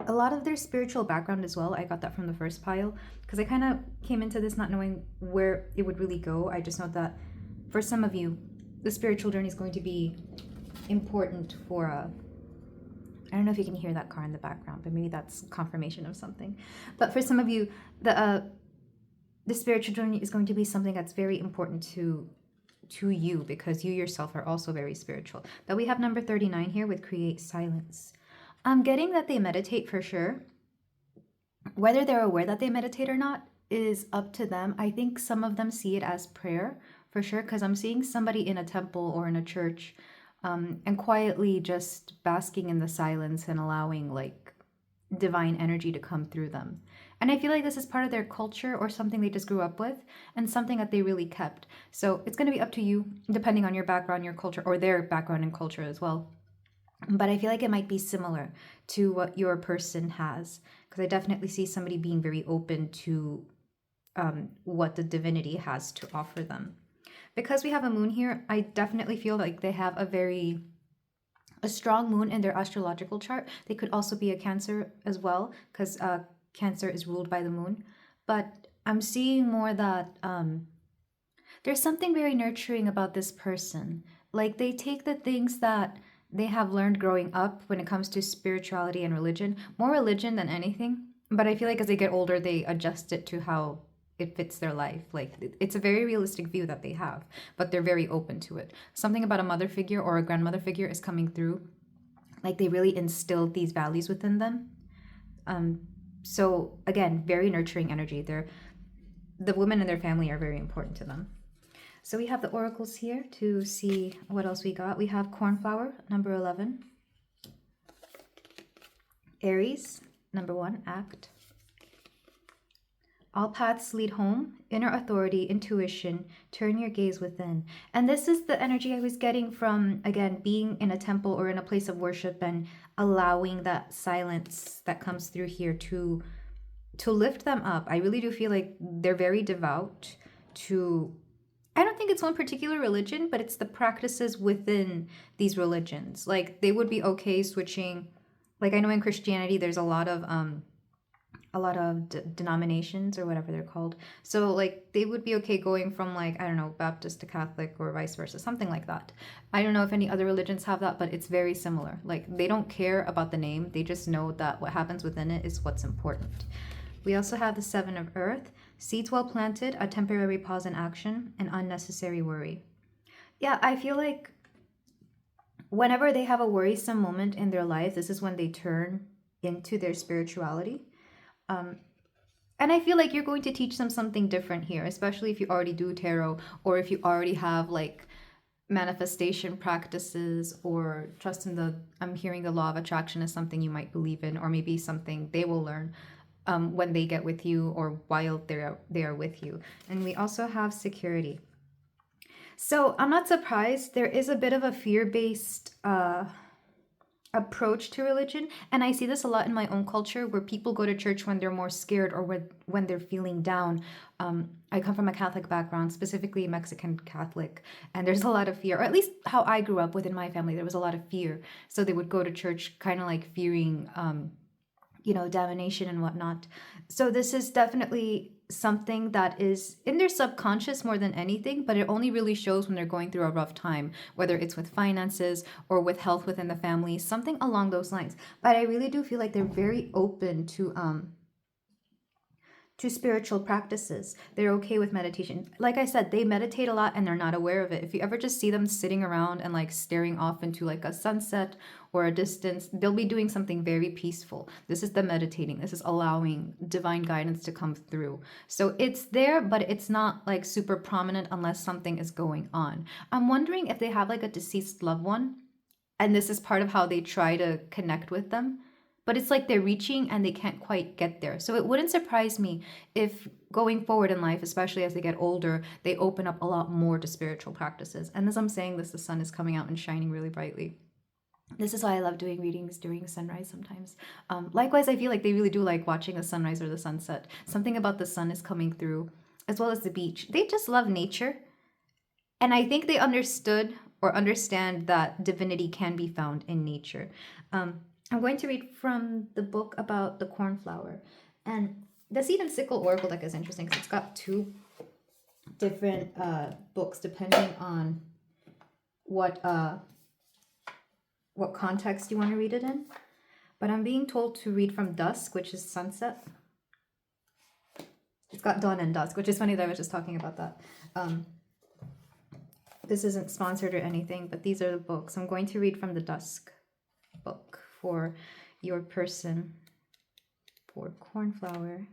a lot of their spiritual background as well. I got that from the first pile because I kind of came into this not knowing where it would really go. I just know that for some of you, the spiritual journey is going to be important for I don't know if you can hear that car in the background, but maybe that's confirmation of something. But for some of you, the spiritual journey is going to be something that's very important to you, because you yourself are also very spiritual. But we have number 39 here with create silence. I'm getting that they meditate for sure. Whether they're aware that they meditate or not is up to them. I think some of them see it as prayer for sure, because I'm seeing somebody in a temple or in a church and quietly just basking in the silence and allowing like divine energy to come through them. And I feel like this is part of their culture or something they just grew up with and something that they really kept. So it's going to be up to you, depending on your background, your culture, or their background and culture as well. But I feel like it might be similar to what your person has, because I definitely see somebody being very open to what the divinity has to offer them. Because we have a moon here, I definitely feel like they have a strong moon in their astrological chart. They could also be a Cancer as well, because Cancer is ruled by the moon. But I'm seeing more that there's something very nurturing about this person. Like they take the things that they have learned growing up when it comes to spirituality and religion, more religion than anything. But I feel like as they get older, they adjust it to how it fits their life. Like it's a very realistic view that they have, but they're very open to it. Something about a mother figure or a grandmother figure is coming through. Like they really instilled these values within them. So again, very nurturing energy. The women in their family are very important to them. So we have the oracles here to see what else we got. We have cornflower, number 11. Aries, number 1, act. All paths lead home, inner authority, intuition, turn your gaze within. And this is the energy I was getting from, again, being in a temple or in a place of worship and allowing that silence that comes through here to lift them up. I really do feel like they're very devout to, I don't think it's one particular religion, but it's the practices within these religions. Like they would be okay switching, like I know in Christianity, there's a lot of denominations or whatever they're called. So like they would be okay going from like, I don't know, Baptist to Catholic or vice versa, something like that. I don't know if any other religions have that, but it's very similar. Like they don't care about the name. They just know that what happens within it is what's important. We also have the 7 of Earth, seeds well planted, a temporary pause in action, and unnecessary worry. Yeah, I feel like whenever they have a worrisome moment in their life, this is when they turn into their spirituality. And I feel like you're going to teach them something different here, especially if you already do tarot or if you already have like manifestation practices or trust in I'm hearing the law of attraction is something you might believe in, or maybe something they will learn when they get with you or while they are with you. And we also have security. So I'm not surprised. There is a bit of a fear-based approach to religion. And I see this a lot in my own culture, where people go to church when they're more scared or when they're feeling down. I come from a Catholic background, specifically Mexican Catholic, and there's a lot of fear, or at least how I grew up within my family, there was a lot of fear. So they would go to church kind of like fearing damnation and whatnot. So this is definitely something that is in their subconscious more than anything, but it only really shows when they're going through a rough time, whether it's with finances or with health within the family, something along those lines. But I really do feel like they're very open to spiritual practices. They're okay with meditation. Like I said, they meditate a lot and they're not aware of it. If you ever just see them sitting around and like staring off into like a sunset or a distance, they'll be doing something very peaceful. This is the meditating. This is allowing divine guidance to come through. So it's there, but it's not like super prominent unless something is going on. I'm wondering if they have like a deceased loved one, and this is part of how they try to connect with them, but it's like they're reaching and they can't quite get there. So it wouldn't surprise me if going forward in life, especially as they get older, they open up a lot more to spiritual practices. And as I'm saying this, the sun is coming out and shining really brightly. This is why I love doing readings during sunrise sometimes. Likewise, I feel like they really do like watching the sunrise or the sunset. Something about the sun is coming through, as well as the beach. They just love nature. And I think they understood or understand that divinity can be found in nature. I'm going to read from the book about the cornflower. And the seed and sickle oracle deck is interesting because it's got two different books depending on what context you want to read it in. But I'm being told to read from dusk, which is sunset. It's got dawn and dusk, which is funny that I was just talking about that. This isn't sponsored or anything, but these are the books. I'm going to read from the dusk book for your person, for cornflower.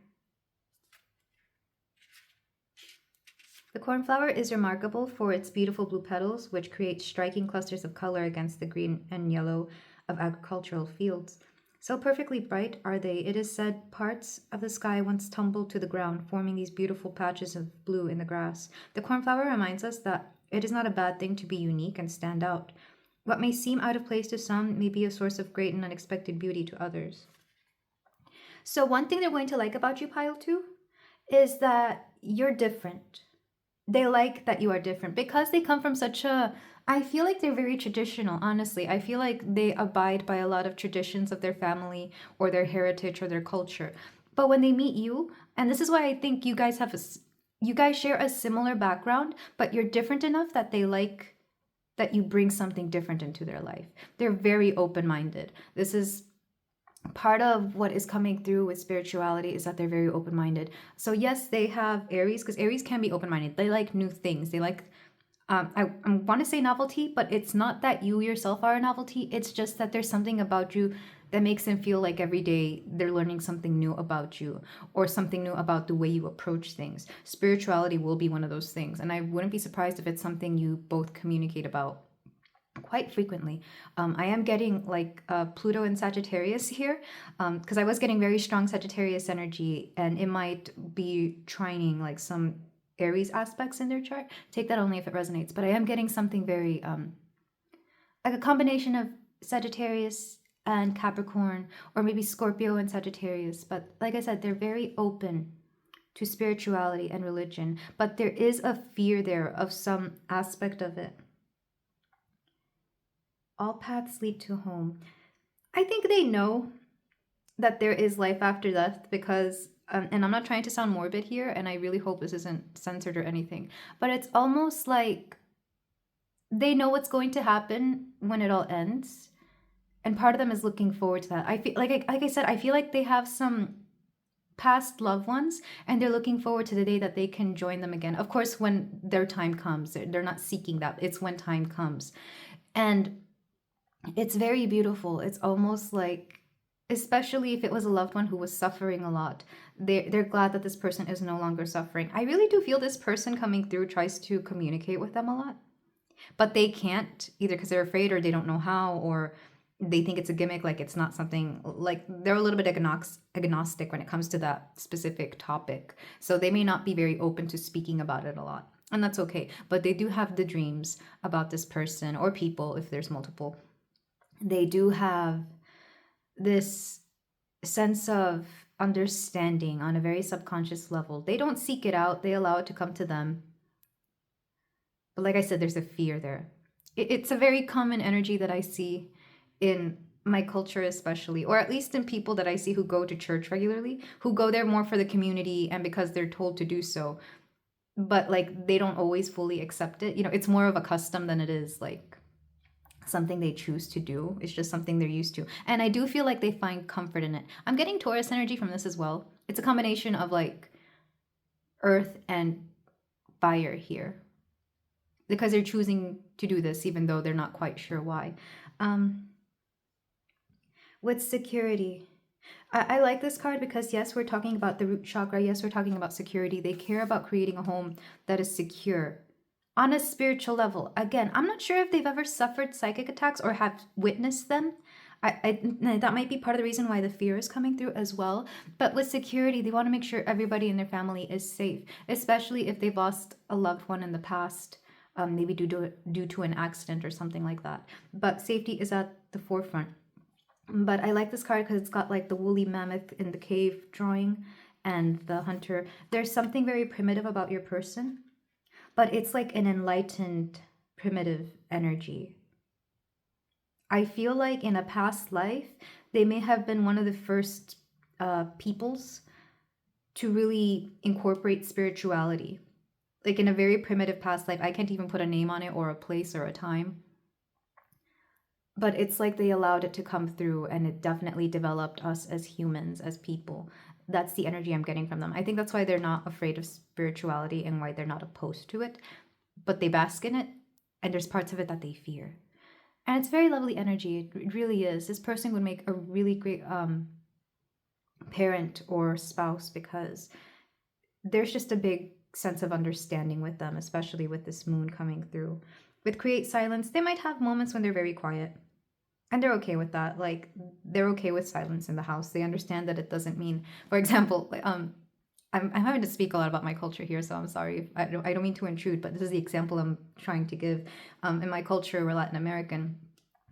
The cornflower is remarkable for its beautiful blue petals, which create striking clusters of color against the green and yellow of agricultural fields. So perfectly bright are they, it is said parts of the sky once tumbled to the ground, forming these beautiful patches of blue in the grass. The cornflower reminds us that it is not a bad thing to be unique and stand out. What may seem out of place to some may be a source of great and unexpected beauty to others. So one thing they're going to like about you, Pile 2, is that you're different. They like that you are different because they come from such a... I feel like they're very traditional, honestly. I feel like they abide by a lot of traditions of their family or their heritage or their culture. But when they meet you, and this is why I think you guys share a similar background, but you're different enough that they like that you bring something different into their life. They're very open-minded. This is part of what is coming through with spirituality, is that they're very open-minded. So yes, they have Aries, because Aries can be open-minded. They like new things. They like, I want to say novelty, but it's not that you yourself are a novelty. It's just that there's something about you that makes them feel like every day they're learning something new about you, or something new about the way you approach things. Spirituality will be one of those things, and I wouldn't be surprised if it's something you both communicate about quite frequently. I am getting like Pluto and Sagittarius here, because I was getting very strong Sagittarius energy, and it might be trining like some Aries aspects in their chart. Take that only if it resonates, but I am getting something very like a combination of Sagittarius and Capricorn, or maybe Scorpio and Sagittarius. But like I said, they're very open to spirituality and religion, but there is a fear there of some aspect of it. All paths lead to home. I think they know that there is life after death because, and I'm not trying to sound morbid here, and I really hope this isn't censored or anything, but it's almost like they know what's going to happen when it all ends. And part of them is looking forward to that. I feel like I said, I feel like they have some past loved ones, and they're looking forward to the day that they can join them again. Of course, when their time comes, they're not seeking that. It's when time comes. And it's very beautiful. It's almost like, especially if it was a loved one who was suffering a lot, they're glad that this person is no longer suffering. I really do feel this person coming through tries to communicate with them a lot, but they can't, either because they're afraid or they don't know how, or they think it's a gimmick, like it's not something, like they're a little bit agnostic when it comes to that specific topic. So they may not be very open to speaking about it a lot, and that's okay. But they do have the dreams about this person or people, if there's multiple. they do have this sense of understanding on a very subconscious level. They don't seek it out, they allow it to come to them. But like I said, there's a fear there. It's a very common energy that I see in my culture, especially, or at least in people that I see who go to church regularly, who go there more for the community and because they're told to do so. But like they don't always fully accept it. You know, it's more of a custom than it is like something they choose to do. It's just something they're used to. And I do feel like they find comfort in it. I'm getting Taurus energy from this as well. It's a combination of like earth and fire here, because they're choosing to do this even though they're not quite sure why. With security, I like this card because yes, we're talking about the root chakra. Yes, we're talking about security. They care about creating a home that is secure on a spiritual level. Again, I'm not sure if they've ever suffered psychic attacks or have witnessed them. That might be part of the reason why the fear is coming through as well. But with security, they want to make sure everybody in their family is safe, especially if they've lost a loved one in the past, maybe due to an accident or something like that. But safety is at the forefront. But I like this card because it's got like the woolly mammoth in the cave drawing and the hunter. There's something very primitive about your person, but it's like an enlightened primitive energy. I feel like in a past life, they may have been one of the first peoples to really incorporate spirituality. Like in a very primitive past life, I can't even put a name on it or a place or a time. But it's like they allowed it to come through, and it definitely developed us as humans, as people. That's the energy I'm getting from them. I think that's why they're not afraid of spirituality and why they're not opposed to it. But they bask in it, and there's parts of it that they fear. And it's very lovely energy. It really is. This person would make a really great parent or spouse because there's just a big sense of understanding with them, especially with this moon coming through. With create silence, they might have moments when they're very quiet. And they're okay with that. Like, they're okay with silence in the house. They understand that it doesn't mean, for example, I'm having to speak a lot about my culture here, so I'm sorry. I don't mean to intrude, but this is the example I'm trying to give. In my culture, we're Latin American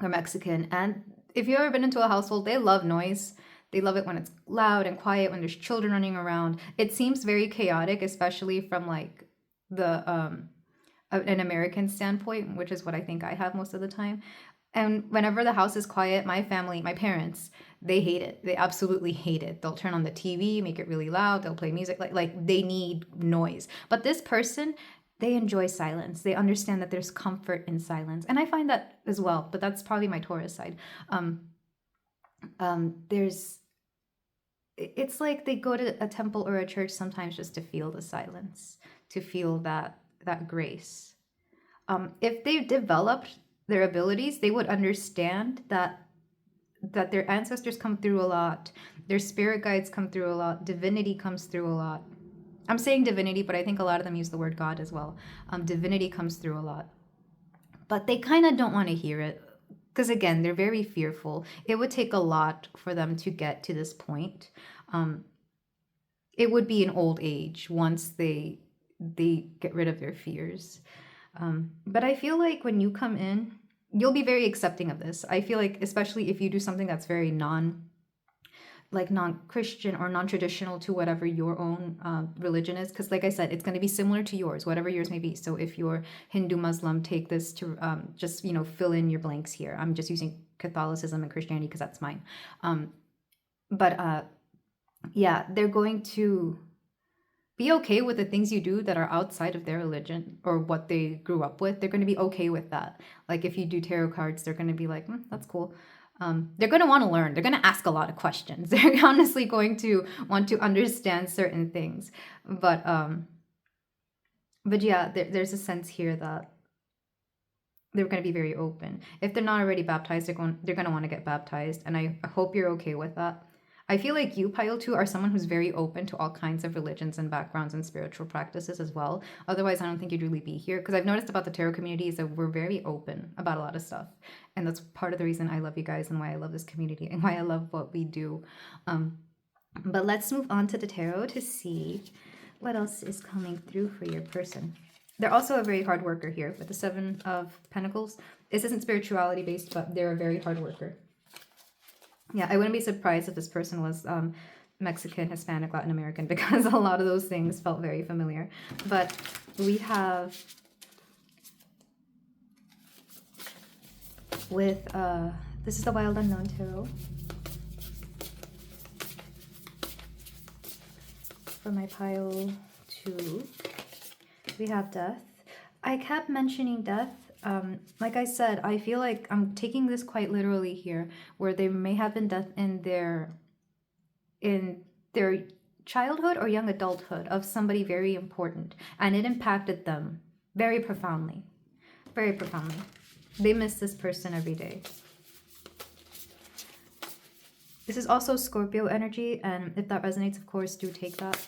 or Mexican. And if you've ever been into a household, they love noise. They love it when it's loud and quiet, when there's children running around. It seems very chaotic, especially from like an American standpoint, which is what I think I have most of the time. And whenever the house is quiet, my family, my parents, they hate it. They absolutely hate it. They'll turn on the TV, make it really loud. They'll play music. Like they need noise. But this person, they enjoy silence. They understand that there's comfort in silence. And I find that as well. But that's probably my Taurus side. It's like they go to a temple or a church sometimes just to feel the silence, to feel that grace. If they've developed their abilities, they would understand that their ancestors come through a lot, their spirit guides come through a lot, divinity comes through a lot. I'm saying divinity, but I think a lot of them use the word God as well. Divinity comes through a lot, but they kind of don't want to hear it because again, they're very fearful. It would take a lot for them to get to this point. It would be an old age once they get rid of their fears. But I feel like when you come in, you'll be very accepting of this. I feel like, especially if you do something that's very non-Christian or non-traditional to whatever your own religion is. Because like I said, it's going to be similar to yours, whatever yours may be. So if you're Hindu, Muslim, take this to just, fill in your blanks here. I'm just using Catholicism and Christianity because that's mine. Yeah, they're going to be okay with the things you do that are outside of their religion or what they grew up with. They're going to be okay with that. Like if you do tarot cards, they're going to be like, that's cool. They're going to want to learn. They're going to ask a lot of questions. They're honestly going to want to understand certain things. But yeah, there's a sense here that they're going to be very open. If they're not already baptized, they're going to want to get baptized. And I hope you're okay with that. I feel like you, Pile 2, are someone who's very open to all kinds of religions and backgrounds and spiritual practices as well. Otherwise, I don't think you'd really be here. Because I've noticed about the tarot community is that we're very open about a lot of stuff. And that's part of the reason I love you guys and why I love this community and why I love what we do. But let's move on to the tarot to see what else is coming through for your person. They're also a very hard worker here with the Seven of Pentacles. This isn't spirituality based, but they're a very hard worker. Yeah, I wouldn't be surprised if this person was Mexican, Hispanic, Latin American, because a lot of those things felt very familiar. But we have with, this is the Wild Unknown Tarot. For my pile 2, we have Death. I kept mentioning death. Like I said, I feel like I'm taking this quite literally here, where there may have been death in their childhood or young adulthood of somebody very important, and it impacted them very profoundly. Very profoundly. They miss this person every day. This is also Scorpio energy, and if that resonates, of course, do take that.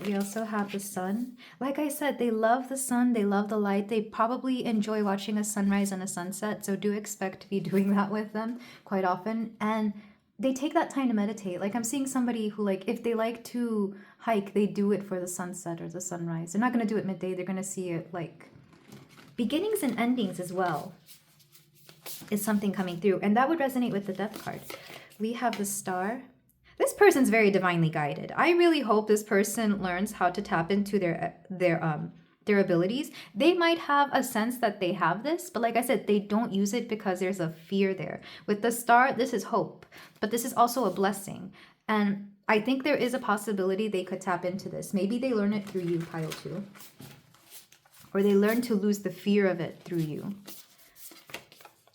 We also have the sun. Like I said, they love the sun. They love the light. They probably enjoy watching a sunrise and a sunset. So do expect to be doing that with them quite often. And they take that time to meditate. Like I'm seeing somebody who, like, if they like to hike, they do it for the sunset or the sunrise. They're not going to do it midday. They're going to see it like beginnings and endings as well. Is something coming through. And that would resonate with the death card. We have the star. This person's very divinely guided. I really hope this person learns how to tap into their abilities. They might have a sense that they have this, but like I said, they don't use it because there's a fear there. With the star, this is hope, but this is also a blessing. And I think there is a possibility they could tap into this. Maybe they learn it through you, pile 2. Or they learn to lose the fear of it through you.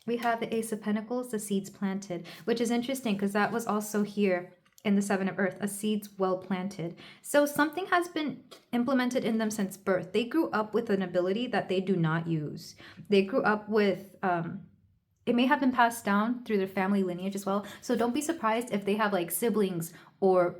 We have the Ace of Pentacles, the seeds planted, which is interesting because that was also here in the Seven of Earth, a seeds well planted. So something has been implemented in them since birth. They grew up with an ability that they do not use. They grew up with, it may have been passed down through their family lineage as well. So don't be surprised if they have like siblings or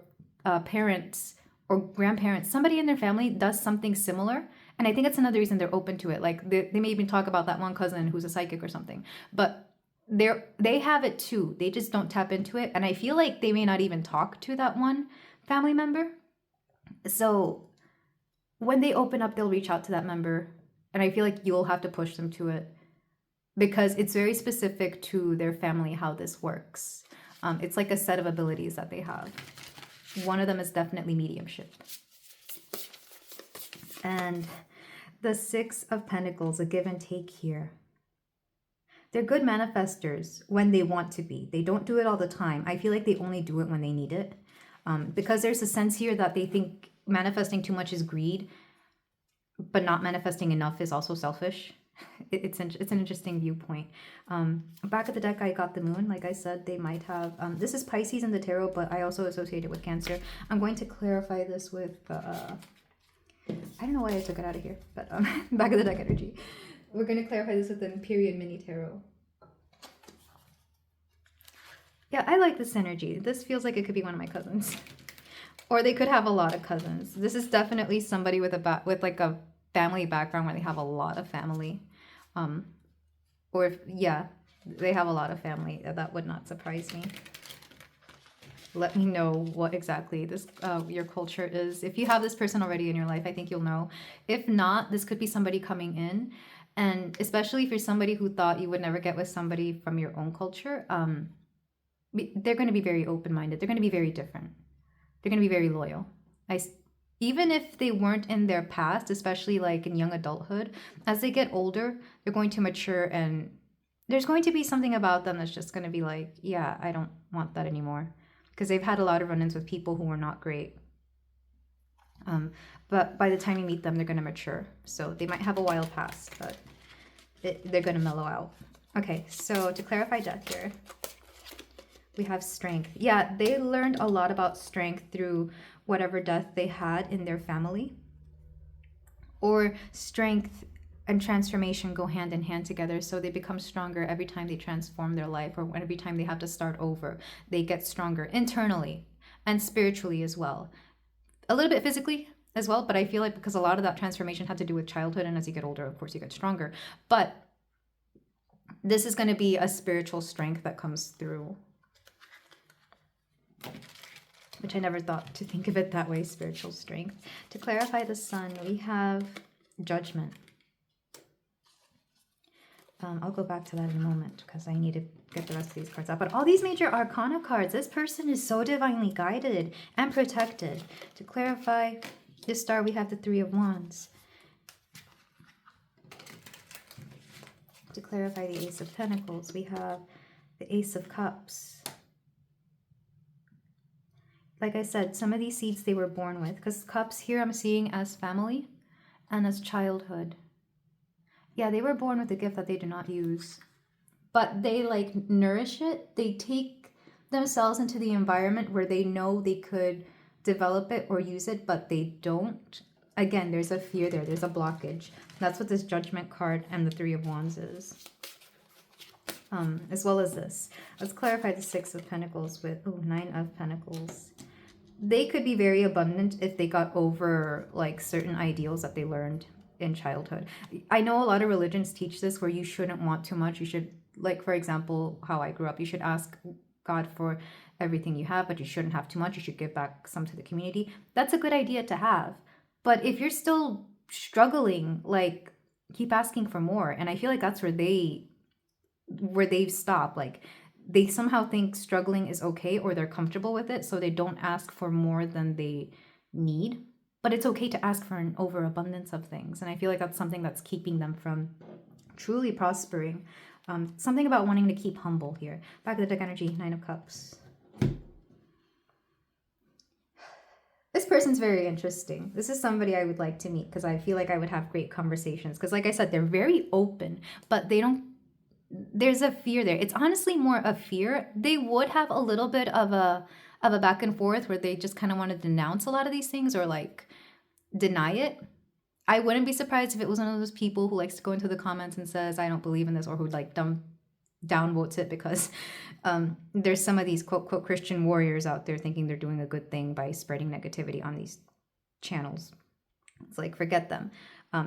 parents or grandparents. Somebody in their family does something similar. And I think that's another reason they're open to it. Like they may even talk about that one cousin who's a psychic or something. But they have it too. They just don't tap into it. And I feel like they may not even talk to that one family member. So when they open up, they'll reach out to that member. And I feel like you'll have to push them to it because it's very specific to their family how this works. It's like a set of abilities that they have. One of them is definitely mediumship. And the Six of Pentacles, a give and take here. They're good manifestors when they want to be. They don't do it all the time. I feel like they only do it when they need it. Because there's a sense here that they think manifesting too much is greed, but not manifesting enough is also selfish. It's an interesting viewpoint. Back at the deck, I got the moon. Like I said, they might have... this is Pisces in the tarot, but I also associate it with Cancer. I'm going to clarify this with... I don't know why I took it out of here, but back of the deck energy. We're going to clarify this with the Period Mini Tarot. Yeah, I like this energy. This feels like it could be one of my cousins. Or they could have a lot of cousins. This is definitely somebody with like a family background where they have a lot of family. Or if, yeah, they have a lot of family. That would not surprise me. Let me know what exactly this your culture is. If you have this person already in your life, I think you'll know. If not, this could be somebody coming in. And especially if you're somebody who thought you would never get with somebody from your own culture, they're going to be very open-minded. They're going to be very different. They're going to be very loyal. Even if they weren't in their past, especially like in young adulthood, as they get older, they're going to mature, and there's going to be something about them that's just going to be like, yeah, I don't want that anymore. Because they've had a lot of run-ins with people who were not great. But by the time you meet them, they're going to mature. So they might have a wild past, but they're going to mellow out. Okay, so to clarify death here, we have strength. Yeah, they learned a lot about strength through whatever death they had in their family. Or strength and transformation go hand in hand together, so they become stronger every time they transform their life, or every time they have to start over. They get stronger internally and spiritually as well. A little bit physically as well, but I feel like because a lot of that transformation had to do with childhood, and as you get older, of course, you get stronger. But this is going to be a spiritual strength that comes through, which I never thought to think of it that way, spiritual strength. To clarify the sun, we have Judgment. I'll go back to that in a moment because I need to get the rest of these cards out. But all these major arcana cards, this person is so divinely guided and protected. To clarify this star, we have the Three of Wands. To clarify the Ace of Pentacles, we have the Ace of Cups. Like I said, some of these seeds they were born with, because cups here I'm seeing as family and as childhood. Yeah, they were born with a gift that they do not use, but they like nourish it. They take themselves into the environment where they know they could develop it or use it, but they don't. Again, there's a fear there. There's a blockage. That's what this Judgment card and the Three of Wands is. As well as this. Let's clarify the Six of Pentacles with Nine of Pentacles. They could be very abundant if they got over like certain ideals that they learned in childhood. I know a lot of religions teach this where you shouldn't want too much. You should, like for example, how I grew up, you should ask God for everything you have, but you shouldn't have too much. You should give back some to the community. That's a good idea to have. But if you're still struggling, like keep asking for more. And I feel like that's where they've stopped. Like they somehow think struggling is okay, or they're comfortable with it, so they don't ask for more than they need. But it's okay to ask for an overabundance of things. And I feel like that's something that's keeping them from truly prospering. Something about wanting to keep humble here. Back of the deck energy, Nine of Cups. This person's very interesting. This is somebody I would like to meet because I feel like I would have great conversations. Because like I said, they're very open, but they don't, there's a fear there. It's honestly more a fear. They would have a little bit of a back and forth where they just kind of want to denounce a lot of these things or like deny it. I wouldn't be surprised if it was one of those people who likes to go into the comments and says, I don't believe in this, or who like downvotes it because there's some of these quote Christian warriors out there thinking they're doing a good thing by spreading negativity on these channels. It's like, forget them.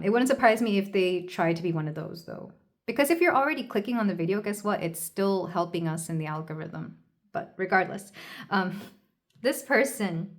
It wouldn't surprise me if they try to be one of those though. Because if you're already clicking on the video, guess what? It's still helping us in the algorithm. But regardless, this person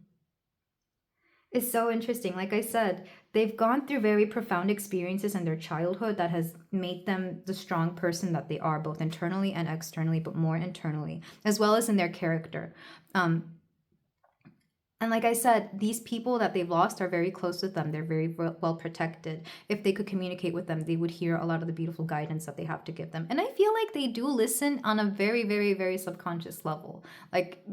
is so interesting. Like I said, they've gone through very profound experiences in their childhood that has made them the strong person that they are, both internally and externally, but more internally, as well as in their character. And like I said, these people that they've lost are very close with them. They're very well protected. If they could communicate with them, they would hear a lot of the beautiful guidance that they have to give them. And I feel like they do listen on a very, very, very subconscious level. Like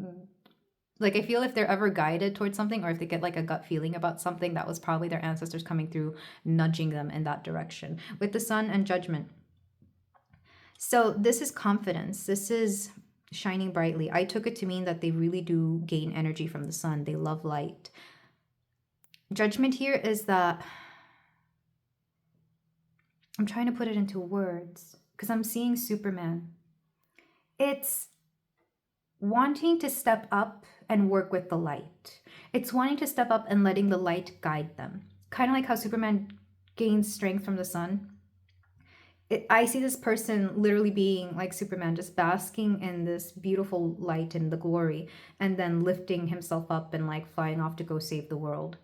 I feel if they're ever guided towards something, or if they get like a gut feeling about something, that was probably their ancestors coming through, nudging them in that direction. With the Sun and Judgment. So this is confidence. This is shining brightly. I took it to mean that they really do gain energy from the sun. They love light. Judgment here is that, I'm trying to put it into words because I'm seeing Superman. It's wanting to step up and work with the light. It's wanting to step up and letting the light guide them. Kind of like how Superman gains strength from the sun. I see this person literally being like Superman, just basking in this beautiful light and the glory, and then lifting himself up and like flying off to go save the world.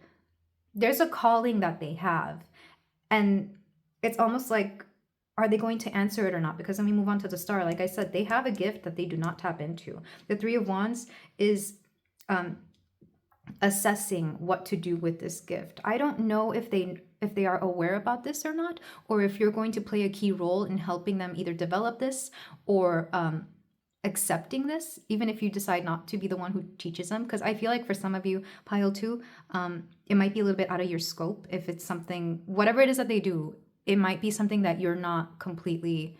There's a calling that they have, and it's almost like, are they going to answer it or not? Because when we move on to the star, like I said, they have a gift that they do not tap into. The Three of Wands is assessing what to do with this gift. I don't know if they are aware about this or not, or if you're going to play a key role in helping them either develop this or accepting this, even if you decide not to be the one who teaches them. Because I feel like for some of you, pile 2, it might be a little bit out of your scope. If it's something, whatever it is that they do, it might be something that you're not completely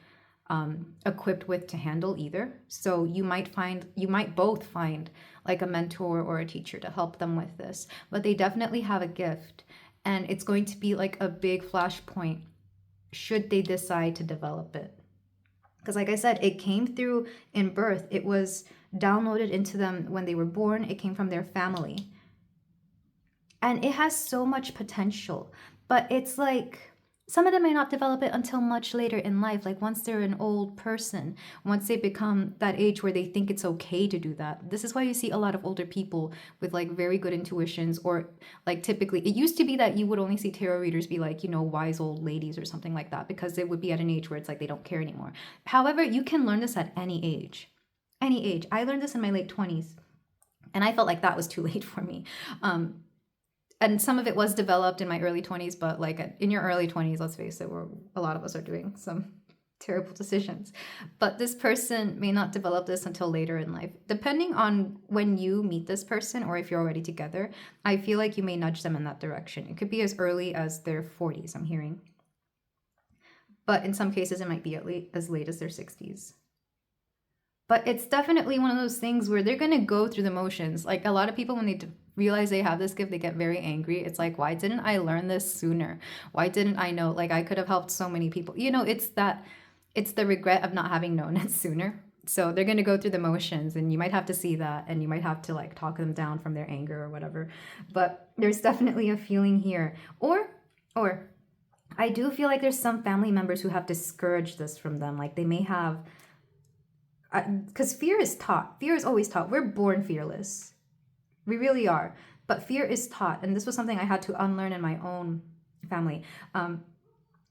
equipped with to handle either. So you might both find like a mentor or a teacher to help them with this, but they definitely have a gift, and it's going to be like a big flashpoint should they decide to develop it. Because like I said, it came through in birth. It was downloaded into them when they were born. It came from their family, and it has so much potential, but it's like Some of them may not develop it until much later in life, like once they're an old person, once they become that age where they think it's okay to do that. This is why you see a lot of older people with like very good intuitions, or like typically it used to be that you would only see tarot readers be like, you know, wise old ladies or something like that, because they would be at an age where it's like they don't care anymore. However, you can learn this at any age. Any age. I learned this in my late 20s, and I felt like that was too late for me. And some of it was developed in my early 20s, but like in your early 20s, let's face it, a lot of us are doing some terrible decisions. But this person may not develop this until later in life. Depending on when you meet this person, or if you're already together, I feel like you may nudge them in that direction. It could be as early as their 40s, I'm hearing. But in some cases, it might be as late as their 60s. But it's definitely one of those things where they're going to go through the motions. Like a lot of people, when they realize they have this gift, they get very angry. It's like, why didn't I learn this sooner? Why didn't I know? Like I could have helped so many people. You know, it's the regret of not having known it sooner. So they're going to go through the motions, and you might have to see that, and you might have to like talk them down from their anger or whatever. But there's definitely a feeling here. Or I do feel like there's some family members who have discouraged this from them. Like they may have, because fear is taught. Fear is always taught. We're born fearless. We really are. But fear is taught. And this was something I had to unlearn in my own family.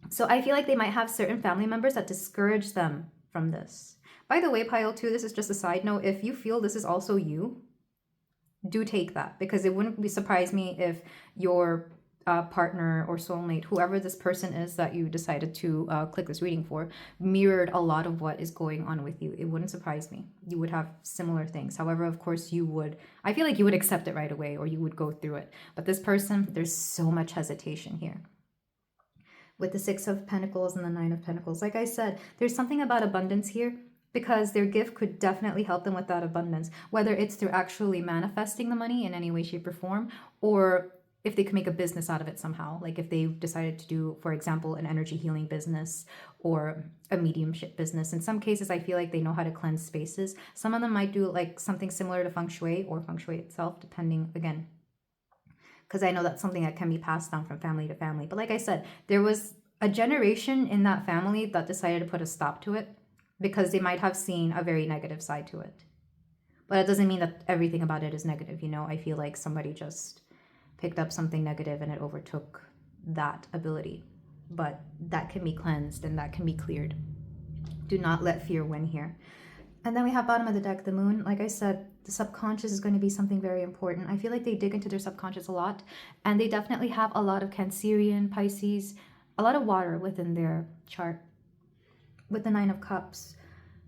So I feel like they might have certain family members that discourage them from this. By the way, pile 2, this is just a side note. If you feel this is also you, do take that. Because it wouldn't surprise me if your partner or soulmate, whoever this person is that you decided to click this reading for, mirrored a lot of what is going on with you. It wouldn't surprise me. You would have similar things. However, of course, I feel like you would accept it right away, or you would go through it. But this person, there's so much hesitation here. With the 6 of Pentacles and the 9 of Pentacles, like I said, there's something about abundance here, because their gift could definitely help them with that abundance, whether it's through actually manifesting the money in any way, shape, or form, or if they could make a business out of it somehow. Like if they decided to do, for example, an energy healing business or a mediumship business. In some cases, I feel like they know how to cleanse spaces. Some of them might do like something similar to feng shui, or feng shui itself, depending, again, because I know that's something that can be passed down from family to family. But like I said, there was a generation in that family that decided to put a stop to it, because they might have seen a very negative side to it. But it doesn't mean that everything about it is negative, you know? I feel like somebody just picked up something negative and it overtook that ability. But that can be cleansed and that can be cleared. Do not let fear win here. And then we have bottom of the deck, the moon. Like I said, the subconscious is going to be something very important. I feel like they dig into their subconscious a lot, and they definitely have a lot of Cancerian, Pisces, a lot of water within their chart. With the 9 of Cups,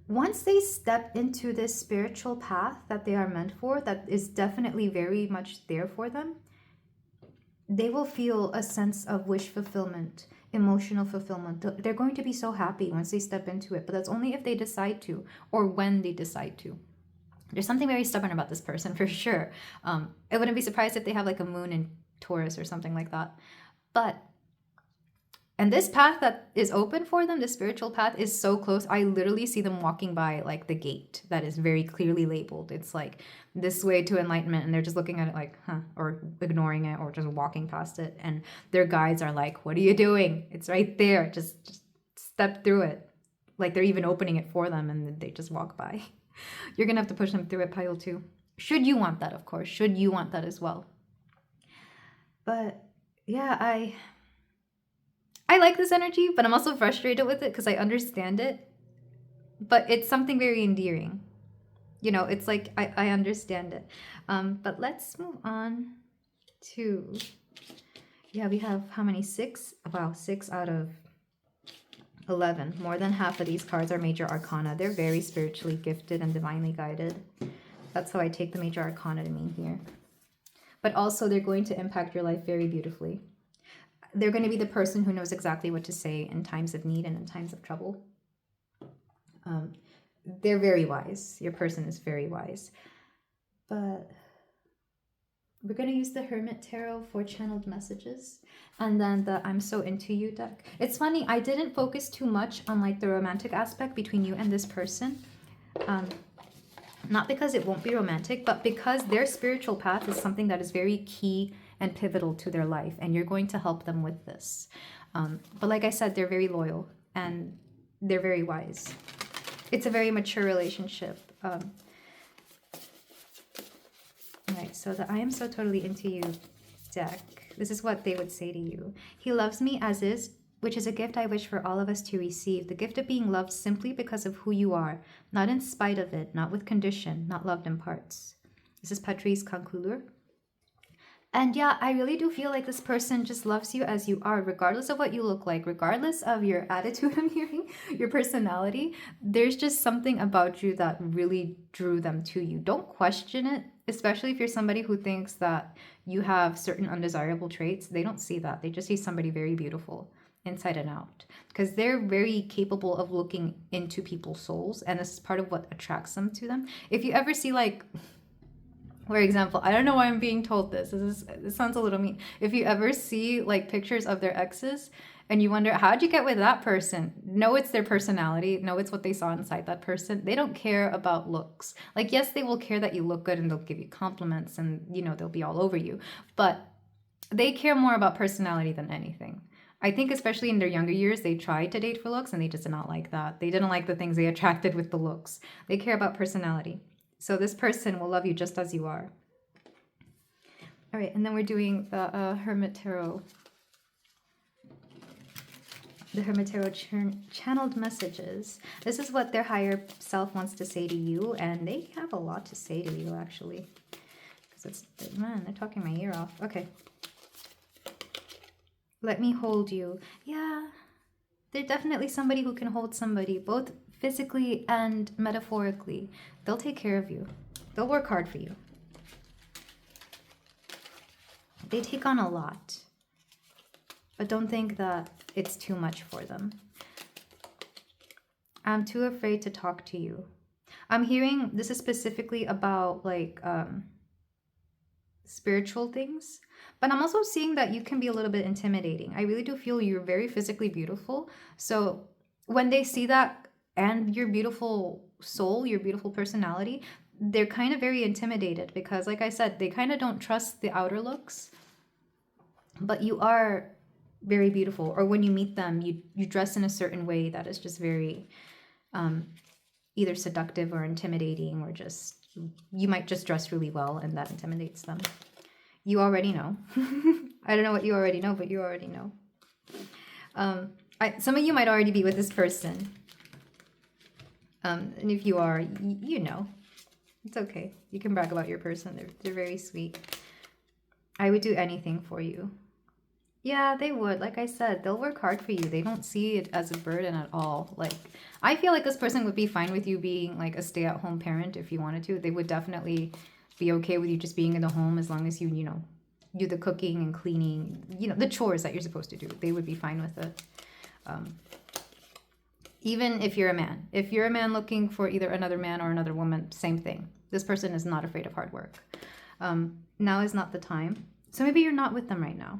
once they step into this spiritual path that they are meant for, that is definitely very much there for them, they will feel a sense of wish fulfillment, emotional fulfillment. They're going to be so happy once they step into it, but that's only if they decide to, or when they decide to. There's something very stubborn about this person for sure. I wouldn't be surprised if they have like a moon in Taurus or something like that. And this path that is open for them, this spiritual path, is so close. I literally see them walking by like the gate that is very clearly labeled. It's like this way to enlightenment, and they're just looking at it like, huh, or ignoring it, or just walking past it. And their guides are like, what are you doing? It's right there. Just step through it. Like they're even opening it for them, and they just walk by. You're going to have to push them through it, pile 2. Should you want that, of course. Should you want that as well. But yeah, I like this energy, but I'm also frustrated with it because I understand it. But it's something very endearing. You know, it's like I understand it. But let's move on to, yeah, we have how many? 6? Wow, 6 out of 11. More than half of these cards are major arcana. They're very spiritually gifted and divinely guided. That's how I take the major arcana to mean here. But also they're going to impact your life very beautifully. They're going to be the person who knows exactly what to say in times of need and in times of trouble. They're very wise. Your person is very wise. But we're going to use the Hermit Tarot for channeled messages. And then the I'm So Into You deck. It's funny, I didn't focus too much on like the romantic aspect between you and this person. Not because it won't be romantic, but because their spiritual path is something that is very key and pivotal to their life, and you're going to help them with this. But like I said, they're very loyal and they're very wise. It's a very mature relationship. All right, so the I am so totally into you deck. This is what they would say to you. He loves me as is, which is a gift I wish for all of us to receive. The gift of being loved simply because of who you are, not in spite of it, not with condition, not loved in parts. This is Patrice Conclure. And yeah, I really do feel like this person just loves you as you are, regardless of what you look like, regardless of your attitude I'm hearing, your personality. There's just something about you that really drew them to you. Don't question it, especially if you're somebody who thinks that you have certain undesirable traits. They don't see that. They just see somebody very beautiful inside and out, because they're very capable of looking into people's souls, and this is part of what attracts them to them. If you ever see, like, for example, I don't know why I'm being told this. This sounds a little mean. If you ever see like pictures of their exes and you wonder, how'd you get with that person? No, it's their personality. No, it's what they saw inside that person. They don't care about looks. Like, yes, they will care that you look good and they'll give you compliments and, you know, they'll be all over you. But they care more about personality than anything. I think especially in their younger years, they tried to date for looks and they just did not like that. They didn't like the things they attracted with the looks. They care about personality. So this person will love you just as you are. All right, and then we're doing the Hermit Tarot. The Hermit Tarot channeled messages. This is what their higher self wants to say to you, and they have a lot to say to you, actually. Because it's, man, they're talking my ear off. Okay. Let me hold you. Yeah, they're definitely somebody who can hold somebody, both physically and metaphorically. They'll take care of you. They'll work hard for you. They take on a lot, but don't think that it's too much for them. I'm too afraid to talk to you. I'm hearing this is specifically about like spiritual things, but I'm also seeing that you can be a little bit intimidating. I really do feel you're very physically beautiful. So when they see that and your beautiful soul, your beautiful personality, they're kind of very intimidated because, like I said, they kind of don't trust the outer looks, but you are very beautiful. Or when you meet them, you dress in a certain way that is just very either seductive or intimidating, or just, you might just dress really well and that intimidates them. You already know. I don't know what you already know, but you already know. Some of you might already be with this person. And if you are, you know. It's okay. You can brag about your person. They're very sweet. I would do anything for you. Yeah, they would. Like I said, they'll work hard for you. They don't see it as a burden at all. Like, I feel like this person would be fine with you being like a stay-at-home parent if you wanted to. They would definitely be okay with you just being in the home as long as you know, do the cooking and cleaning, you know, the chores that you're supposed to do. They would be fine with it. Even if you're a man. If you're a man looking for either another man or another woman, same thing. This person is not afraid of hard work. Now is not the time. So maybe you're not with them right now.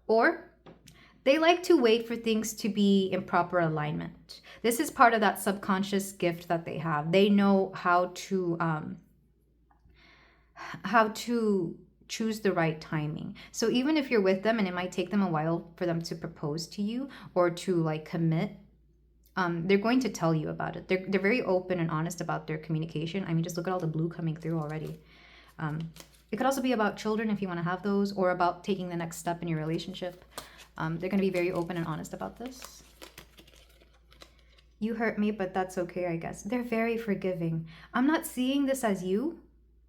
Or they like to wait for things to be in proper alignment. This is part of that subconscious gift that they have. They know how to choose the right timing. So even if you're with them and it might take them a while for them to propose to you or to like commit, they're going to tell you about it. They're very open and honest about their communication. I mean, just look at all the blue coming through already. It could also be about children if you want to have those, or about taking the next step in your relationship. They're going to be very open and honest about this. You hurt me, but that's okay, I guess. They're very forgiving. I'm not seeing this as you,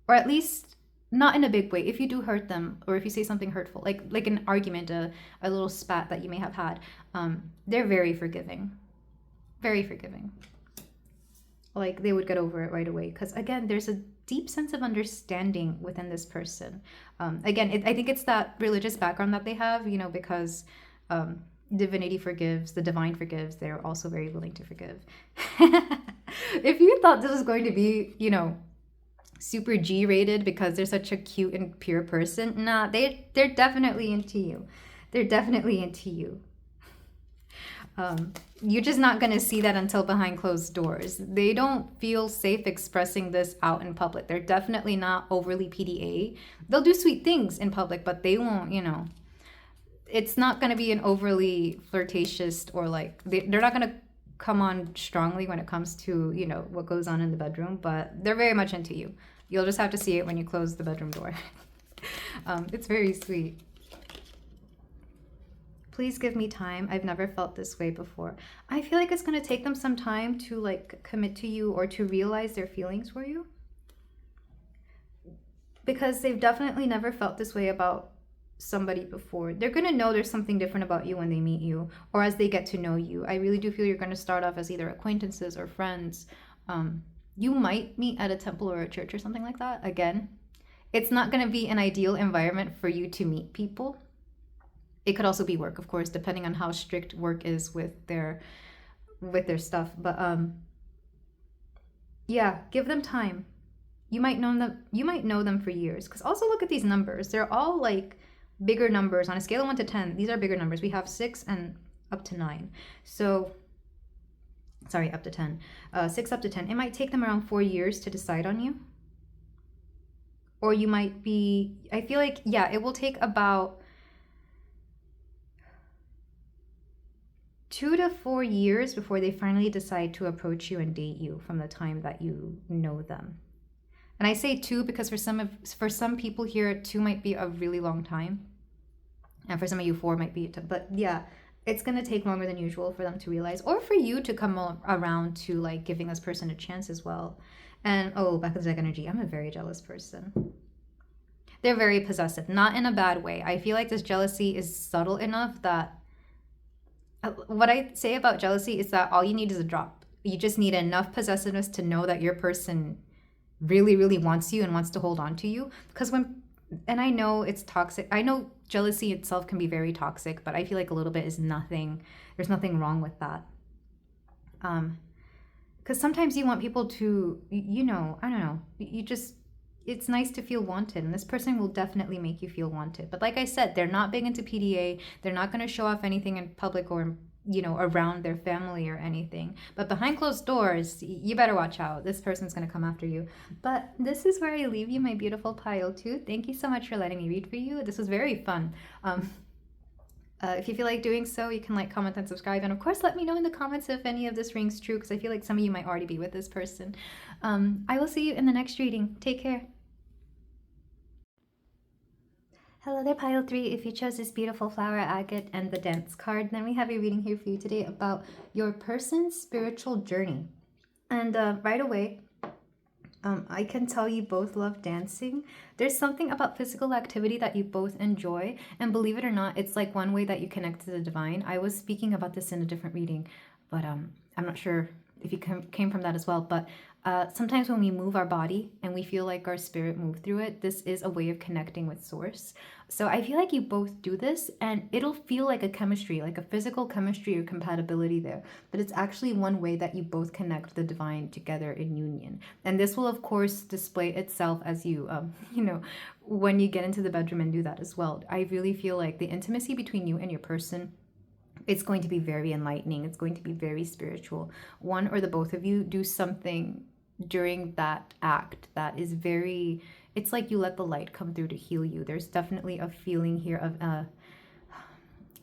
or at least not in a big way. If you do hurt them, or if you say something hurtful, like an argument, a little spat that you may have had, they're very forgiving. Very forgiving. Like, they would get over it right away. Because, again, there's a deep sense of understanding within this person. Again, I think it's that religious background that they have, you know, because divinity forgives, the divine forgives. They're also very willing to forgive. If you thought this was going to be, you know, super G-rated because they're such a cute and pure person, nah, they're definitely into you. They're definitely into you. You're just not going to see that until behind closed doors. They don't feel safe expressing this out in public. They're definitely not overly PDA. They'll do sweet things in public, but they won't, you know, it's not going to be an overly flirtatious or like, they're not going to come on strongly when it comes to, you know, what goes on in the bedroom, but they're very much into you. You'll just have to see it when you close the bedroom door. It's very sweet. Please give me time. I've never felt this way before. I feel like it's going to take them some time to like commit to you or to realize their feelings for you. Because they've definitely never felt this way about somebody before. They're going to know there's something different about you when they meet you or as they get to know you. I really do feel you're going to start off as either acquaintances or friends. You might meet at a temple or a church or something like that. Again, it's not going to be an ideal environment for you to meet people. It could also be work, of course, depending on how strict work is with their stuff. But yeah, give them time. You might know them for years. Because also look at these numbers. They're all like bigger numbers on a scale of 1 to 10. These are bigger numbers. We have 6 and up to 9. So sorry, up to 10. 6 up to 10. It might take them around 4 years to decide on you. Or you might be, I feel like, yeah, it will take about 2 to 4 years before they finally decide to approach you and date you from the time that you know them. And I say 2 because for some people here, 2 might be a really long time. And for some of you, 4 might be, but yeah, it's going to take longer than usual for them to realize, or for you to come around to like giving this person a chance as well. And oh, back in Zach energy, I'm a very jealous person. They're very possessive, not in a bad way. I feel like this jealousy is subtle enough that what I say about jealousy is that all you need is a drop. You just need enough possessiveness to know that your person really, really wants you and wants to hold on to you. Because and I know it's toxic. I know jealousy itself can be very toxic, but I feel like a little bit is nothing. There's nothing wrong with that. Because sometimes you want people to, you know, I don't know. It's nice to feel wanted, and this person will definitely make you feel wanted. But like I said, they're not big into PDA. They're not going to show off anything in public or, you know, around their family or anything. But behind closed doors, you better watch out. This person's going to come after you. But this is where I leave you, my beautiful pile 2. Thank you so much for letting me read for you. This was very fun. If you feel like doing so, you can like, comment, and subscribe. And of course, let me know in the comments if any of this rings true, because I feel like some of you might already be with this person. I will see you in the next reading. Take care. Hello there, pile 3. If you chose this beautiful flower, agate, and the dance card, then we have a reading here for you today about your person's spiritual journey. And right away, I can tell you both love dancing. There's something about physical activity that you both enjoy. And believe it or not, it's like one way that you connect to the divine. I was speaking about this in a different reading, but I'm not sure if you came from that as well. But sometimes when we move our body and we feel like our spirit moved through it, this is a way of connecting with source. So I feel like you both do this, and it'll feel like a chemistry, like a physical chemistry or compatibility there. But it's actually one way that you both connect the divine together in union. And this will, of course, display itself as you, you know, when you get into the bedroom and do that as well. I really feel like the intimacy between you and your person, it's going to be very enlightening. It's going to be very spiritual. One or the both of you do something during that act that is very, it's like you let the light come through to heal you. There's definitely a feeling here of,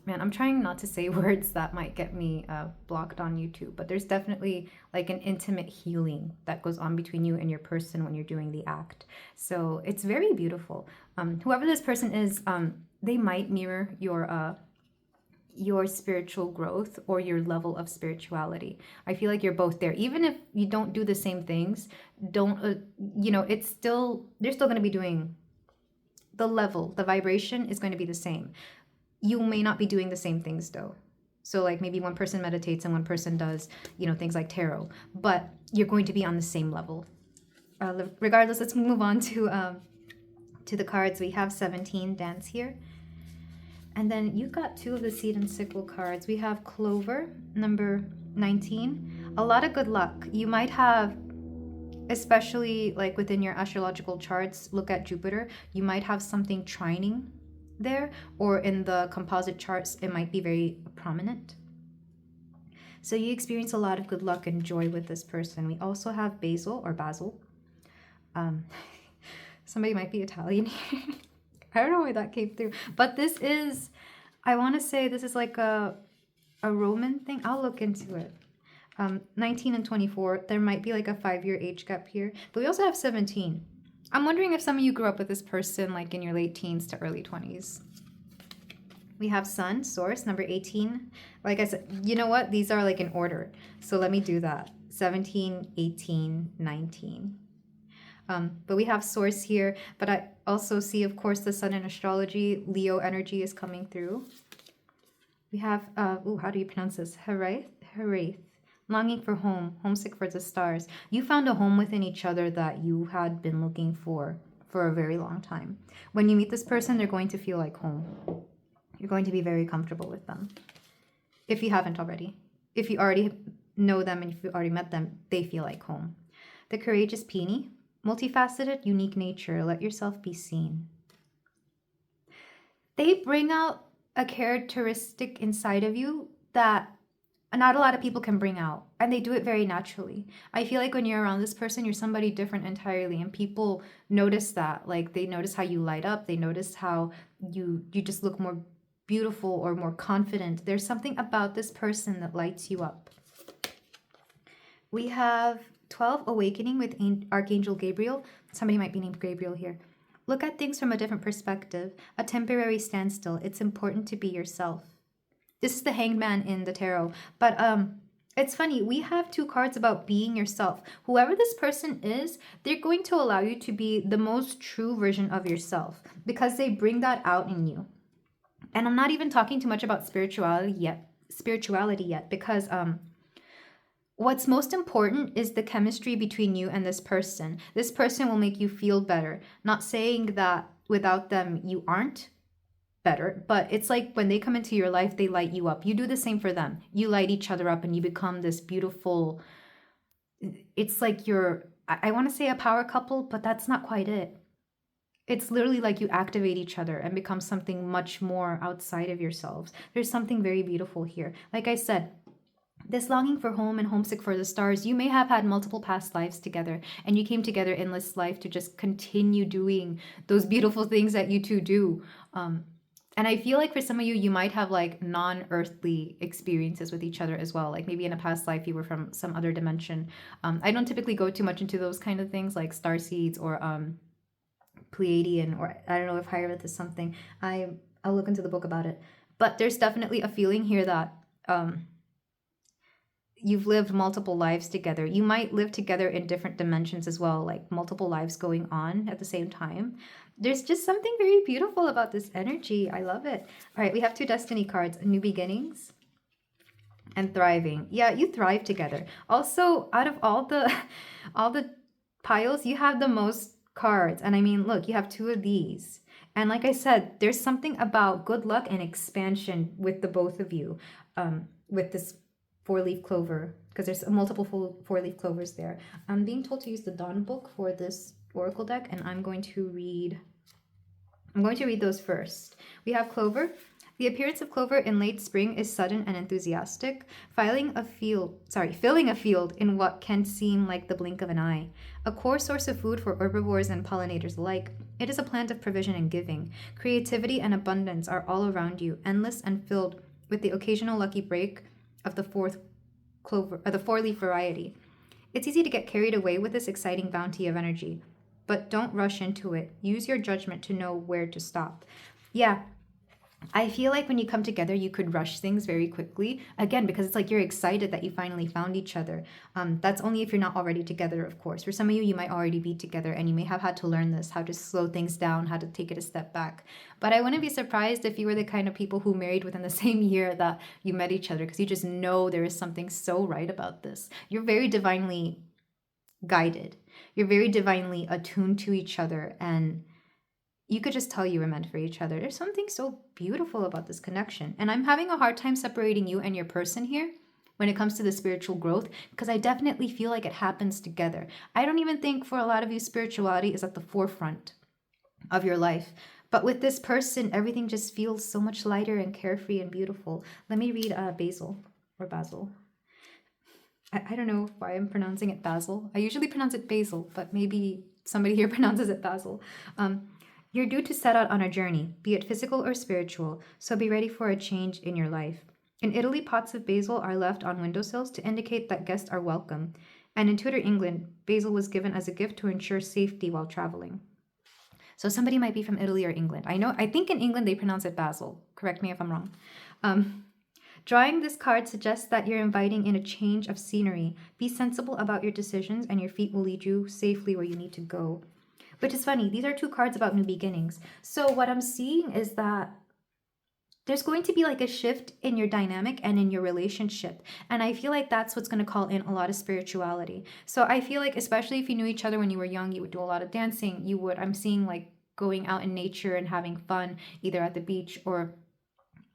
man, I'm trying not to say words that might get me blocked on YouTube, but there's definitely like an intimate healing that goes on between you and your person when you're doing the act. So it's very beautiful. Whoever this person is, they might mirror your spiritual growth or your level of spirituality. I feel like you're both there. Even if you don't do the same things, you know, they're still going to be doing the level, the vibration is going to be the same. You may not be doing the same things though. So like maybe one person meditates and one person does, you know, things like tarot, but you're going to be on the same level. Regardless, let's move on to the cards. We have 17 dance here. And then you got 2 of the seed and sickle cards. We have Clover, number 19. A lot of good luck. You might have, especially like within your astrological charts, look at Jupiter. You might have something trining there, or in the composite charts, it might be very prominent. So you experience a lot of good luck and joy with this person. We also have Basil or Basil. Somebody might be Italian here. I don't know why that came through. But this is, I want to say this is like a Roman thing. I'll look into it. 19 and 24. There might be like a 5-year age gap here. But we also have 17. I'm wondering if some of you grew up with this person like in your late teens to early 20s. We have Sun, Source, number 18. Like I said, you know what? These are like in order. So let me do that. 17, 18, 19. But we have Source here. But I also see, of course, the Sun in astrology. Leo energy is coming through. We have, how do you pronounce this? Heraith. Longing for home, homesick for the stars. You found a home within each other that you had been looking for a very long time. When you meet this person, they're going to feel like home. You're going to be very comfortable with them. If you haven't already. If you already know them and if you already met them, they feel like home. The courageous Peony. Multifaceted, unique nature. Let yourself be seen. They bring out a characteristic inside of you that not a lot of people can bring out, and they do it very naturally. I feel like when you're around this person, you're somebody different entirely, and people notice that. Like, they notice how you light up. They notice how you just look more beautiful or more confident. There's something about this person that lights you up. We have 12, Awakening with Archangel Gabriel. Somebody might be named Gabriel here. Look at things from a different perspective. A temporary standstill. It's important to be yourself. This is the Hanged Man in the tarot. But it's funny. We have 2 cards about being yourself. Whoever this person is, they're going to allow you to be the most true version of yourself because they bring that out in you. And I'm not even talking too much about spirituality yet because what's most important is the chemistry between you and this person. This person will make you feel better. Not saying that without them you aren't better, but it's like when they come into your life, they light you up. You do the same for them. You light each other up and you become this beautiful, it's like I want to say a power couple, but that's not quite it. It's literally like you activate each other and become something much more outside of yourselves. There's something very beautiful here. Like I said, this longing for home and homesick for the stars, you may have had multiple past lives together and you came together in this life to just continue doing those beautiful things that you two do. And I feel like for some of you, you might have like non-earthly experiences with each other as well. Like maybe in a past life, you were from some other dimension. I don't typically go too much into those kind of things like starseeds or Pleiadian, or I don't know if Hierophant is something. I'll look into the book about it. But there's definitely a feeling here that you've lived multiple lives together. You might live together in different dimensions as well, like multiple lives going on at the same time. There's just something very beautiful about this energy. I love it. All right, we have 2 destiny cards, New Beginnings and Thriving. Yeah, you thrive together. Also, out of all the piles, you have the most cards. And I mean, look, you have 2 of these. And like I said, there's something about good luck and expansion with the both of you, with this 4-leaf clover, because there's multiple 4-leaf clovers there. I'm being told to use the Dawn book for this oracle deck, and I'm going to read those first. We have clover. The appearance of clover in late spring is sudden and enthusiastic, filling a field in what can seem like the blink of an eye. A core source of food for herbivores and pollinators alike, it is a plant of provision and giving. Creativity and abundance are all around you, endless and filled with the occasional lucky break of the 4-leaf variety. It's easy to get carried away with this exciting bounty of energy, but don't rush into it. Use your judgment to know where to stop. Yeah, I feel like when you come together, you could rush things very quickly. Again, because it's like you're excited that you finally found each other. That's only if you're not already together, of course. For some of you, you might already be together and you may have had to learn this, how to slow things down, how to take it a step back. But I wouldn't be surprised if you were the kind of people who married within the same year that you met each other, because you just know there is something so right about this. You're very divinely guided. You're very divinely attuned to each other, and you could just tell you were meant for each other. There's something so beautiful about this connection. And I'm having a hard time separating you and your person here when it comes to the spiritual growth, because I definitely feel like it happens together. I don't even think for a lot of you, spirituality is at the forefront of your life. But with this person, everything just feels so much lighter and carefree and beautiful. Let me read Basil. I don't know why I'm pronouncing it basil. I usually pronounce it basil, but maybe somebody here pronounces it basil. You're due to set out on a journey, be it physical or spiritual, so be ready for a change in your life. In Italy, pots of basil are left on windowsills to indicate that guests are welcome. And in Tudor England, basil was given as a gift to ensure safety while traveling. So somebody might be from Italy or England. I think in England they pronounce it basil. Correct me if I'm wrong. Drawing this card suggests that you're inviting in a change of scenery. Be sensible about your decisions, and your feet will lead you safely where you need to go. Which is funny. These are two cards about new beginnings. So what I'm seeing is that there's going to be like a shift in your dynamic and in your relationship. And I feel like that's what's going to call in a lot of spirituality. So I feel like, especially if you knew each other when you were young, you would do a lot of dancing. I'm seeing like going out in nature and having fun, either at the beach or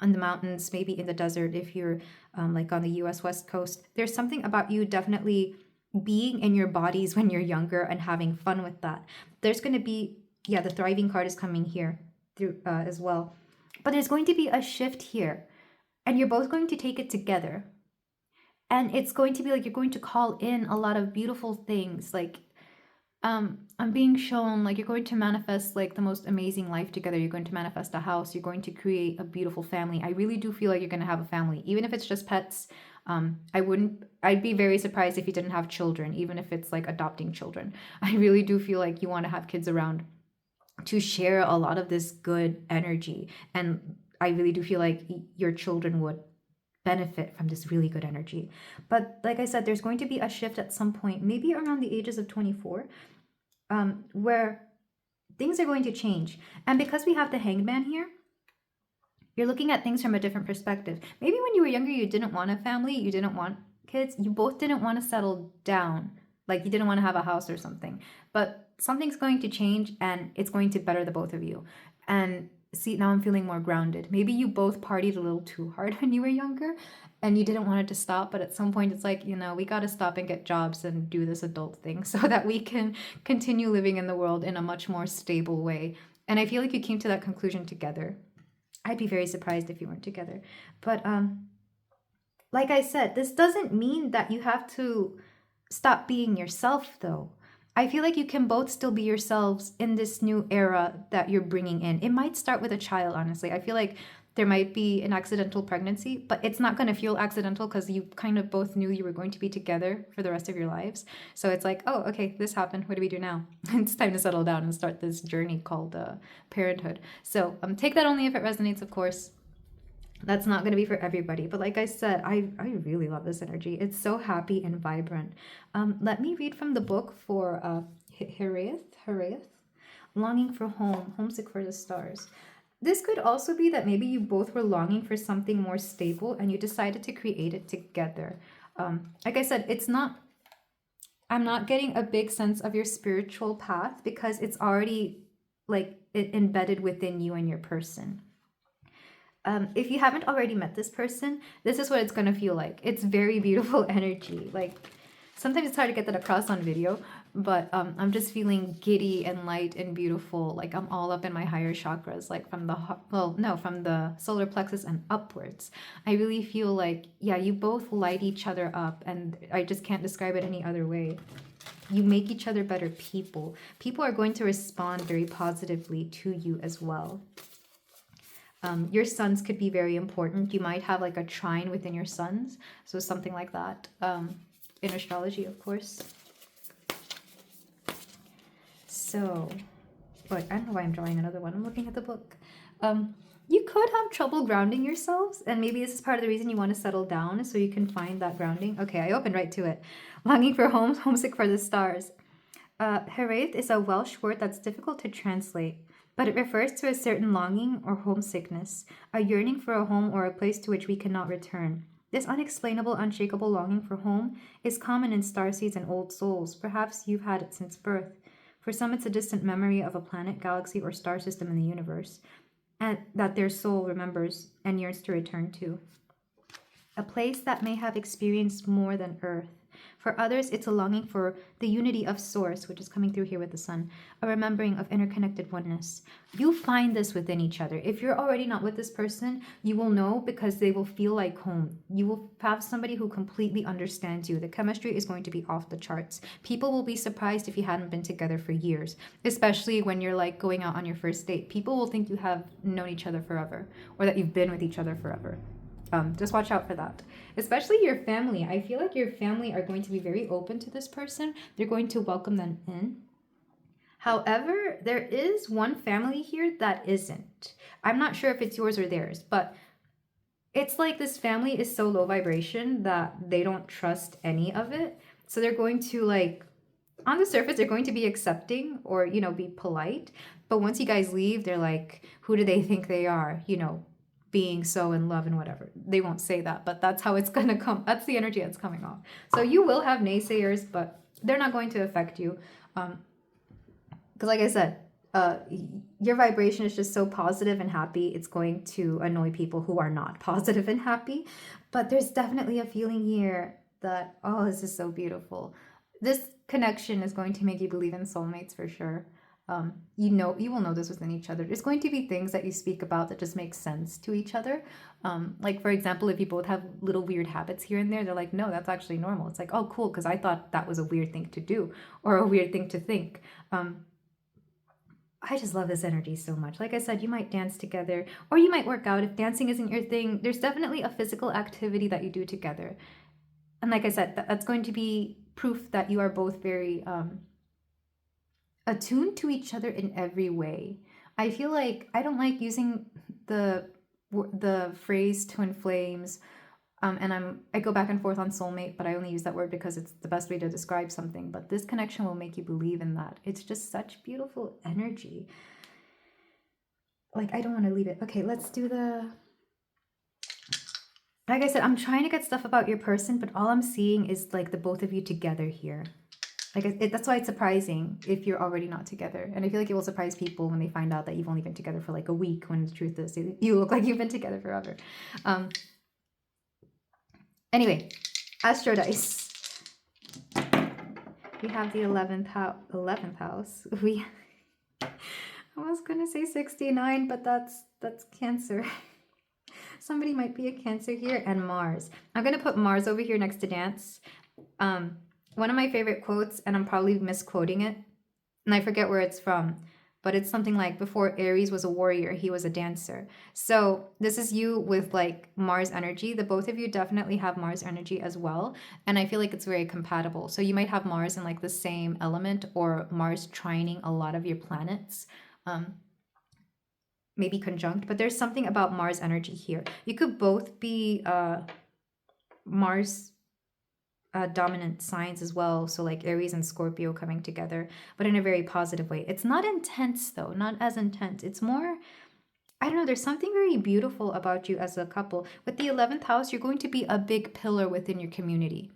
on the mountains, maybe in the desert if you're like on the US West Coast. There's something about you definitely being in your bodies when you're younger and having fun with that. There's going to be, the thriving card is coming here through as well. But there's going to be a shift here, and you're both going to take it together. And it's going to be like you're going to call in a lot of beautiful things. Like, I'm being shown like you're going to manifest like the most amazing life together. You're going to manifest a house. You're going to create a beautiful family. I really do feel like you're going to have a family, even if it's just pets. I'd be very surprised if you didn't have children, even if it's like adopting children. I really do feel like you want to have kids around to share a lot of this good energy. And I really do feel like your children would benefit from this really good energy. But like I said, there's going to be a shift at some point, maybe around the ages of 24, where things are going to change. And because we have the Hanged Man here, you're looking at things from a different perspective. Maybe when you were younger, you didn't want a family, you didn't want kids, you both didn't want to settle down. Like you didn't want to have a house or something. But something's going to change and it's going to better the both of you. And see, now I'm feeling more grounded. Maybe you both partied a little too hard when you were younger and you didn't want it to stop. But at some point it's like, we got to stop and get jobs and do this adult thing so that we can continue living in the world in a much more stable way. And I feel like you came to that conclusion together. I'd be very surprised if you weren't together. But like I said, this doesn't mean that you have to stop being yourself, though. I feel like you can both still be yourselves in this new era that you're bringing in. It might start with a child, honestly. I feel like there might be an accidental pregnancy, but it's not going to feel accidental because you kind of both knew you were going to be together for the rest of your lives. So it's like, oh, okay, this happened. What do we do now? It's time to settle down and start this journey called parenthood. So take that only if it resonates, of course. That's not going to be for everybody. But like I said, I really love this energy. It's so happy and vibrant. Let me read from the book for Harrieth, Longing for Home, Homesick for the Stars. This could also be that maybe you both were longing for something more stable and you decided to create it together. Like I said, I'm not getting a big sense of your spiritual path because it's already like embedded within you and your person. If you haven't already met this person, this is what it's going to feel like. It's very beautiful energy. Like sometimes it's hard to get that across on video, but I'm just feeling giddy and light and beautiful. Like I'm all up in my higher chakras, like from the solar plexus and upwards. I really feel like, you both light each other up, and I just can't describe it any other way. You make each other better people. People are going to respond very positively to you as well. Your sons could be very important. You might have like a trine within your sons. So something like that. In astrology, of course. So, I don't know why I'm drawing another one. I'm looking at the book. You could have trouble grounding yourselves. And maybe this is part of the reason you want to settle down so you can find that grounding. Okay, I opened right to it. Longing for home, homesick for the stars. Harrieth is a Welsh word that's difficult to translate, but it refers to a certain longing or homesickness, a yearning for a home or a place to which we cannot return. This unexplainable, unshakable longing for home is common in starseeds and old souls. Perhaps you've had it since birth. For some, it's a distant memory of a planet, galaxy, or star system in the universe, and that their soul remembers and yearns to return to. A place that may have experienced more than Earth. For others, it's a longing for the unity of source, which is coming through here with the sun, a remembering of interconnected oneness. You find this within each other. If you're already not with this person, you will know because they will feel like home. You will have somebody who completely understands you. The chemistry is going to be off the charts. People will be surprised if you hadn't been together for years, especially when you're like going out on your first date. People will think you have known each other forever or that you've been with each other forever. Just watch out for that. Especially your family. I feel like your family are going to be very open to this person. They're going to welcome them in. However, there is one family here that isn't. I'm not sure if it's yours or theirs, but it's like this family is so low vibration that they don't trust any of it. So they're going to like, on the surface, they're going to be accepting or, you know, be polite. But once you guys leave, they're like, who do they think they are? You know, being so in love and whatever. They won't say that, but that's how it's going to come. That's the energy that's coming off. So you will have naysayers, but they're not going to affect you. Because like I said, your vibration is just so positive and happy. It's going to annoy people who are not positive and happy. But there's definitely a feeling here that, oh, this is so beautiful. This connection is going to make you believe in soulmates for sure. You will know this within each other. There's going to be things that you speak about that just make sense to each other. Like for example, if you both have little weird habits here and there, they're like, no, that's actually normal. It's like, oh, cool, because I thought that was a weird thing to do or a weird thing to think. I just love this energy so much. Like I said, you might dance together or you might work out. If dancing isn't your thing, there's definitely a physical activity that you do together. And like I said, that's going to be proof that you are both very attuned to each other in every way. I feel like I don't like using the phrase twin flames, and I go back and forth on soulmate, but I only use that word because it's the best way to describe something. But this connection will make you believe in that. It's just such beautiful energy. Like, I don't want to leave it. Okay, let's do the... Like I said, I'm trying to get stuff about your person, but all I'm seeing is like the both of you together here. Like that's why it's surprising if you're already not together. And I feel like it will surprise people when they find out that you've only been together for like a week, when the truth is you look like you've been together forever. Anyway, Astro Dice. We have the 11th house. I was going to say 69, but that's Cancer. Somebody might be a Cancer here. And Mars. I'm going to put Mars over here next to dance. One of my favorite quotes, and I'm probably misquoting it, and I forget where it's from, but it's something like, before Aries was a warrior, he was a dancer. So this is you with like Mars energy. The both of you definitely have Mars energy as well, and I feel like it's very compatible. So you might have Mars in like the same element, or Mars trining a lot of your planets, maybe conjunct, but there's something about Mars energy here. You could both be Mars dominant signs as well, so like Aries and Scorpio coming together, but in a very positive way. It's not intense though, not as intense. It's more, I don't know, there's something very beautiful about you as a couple. With the 11th house, you're going to be a big pillar within your community.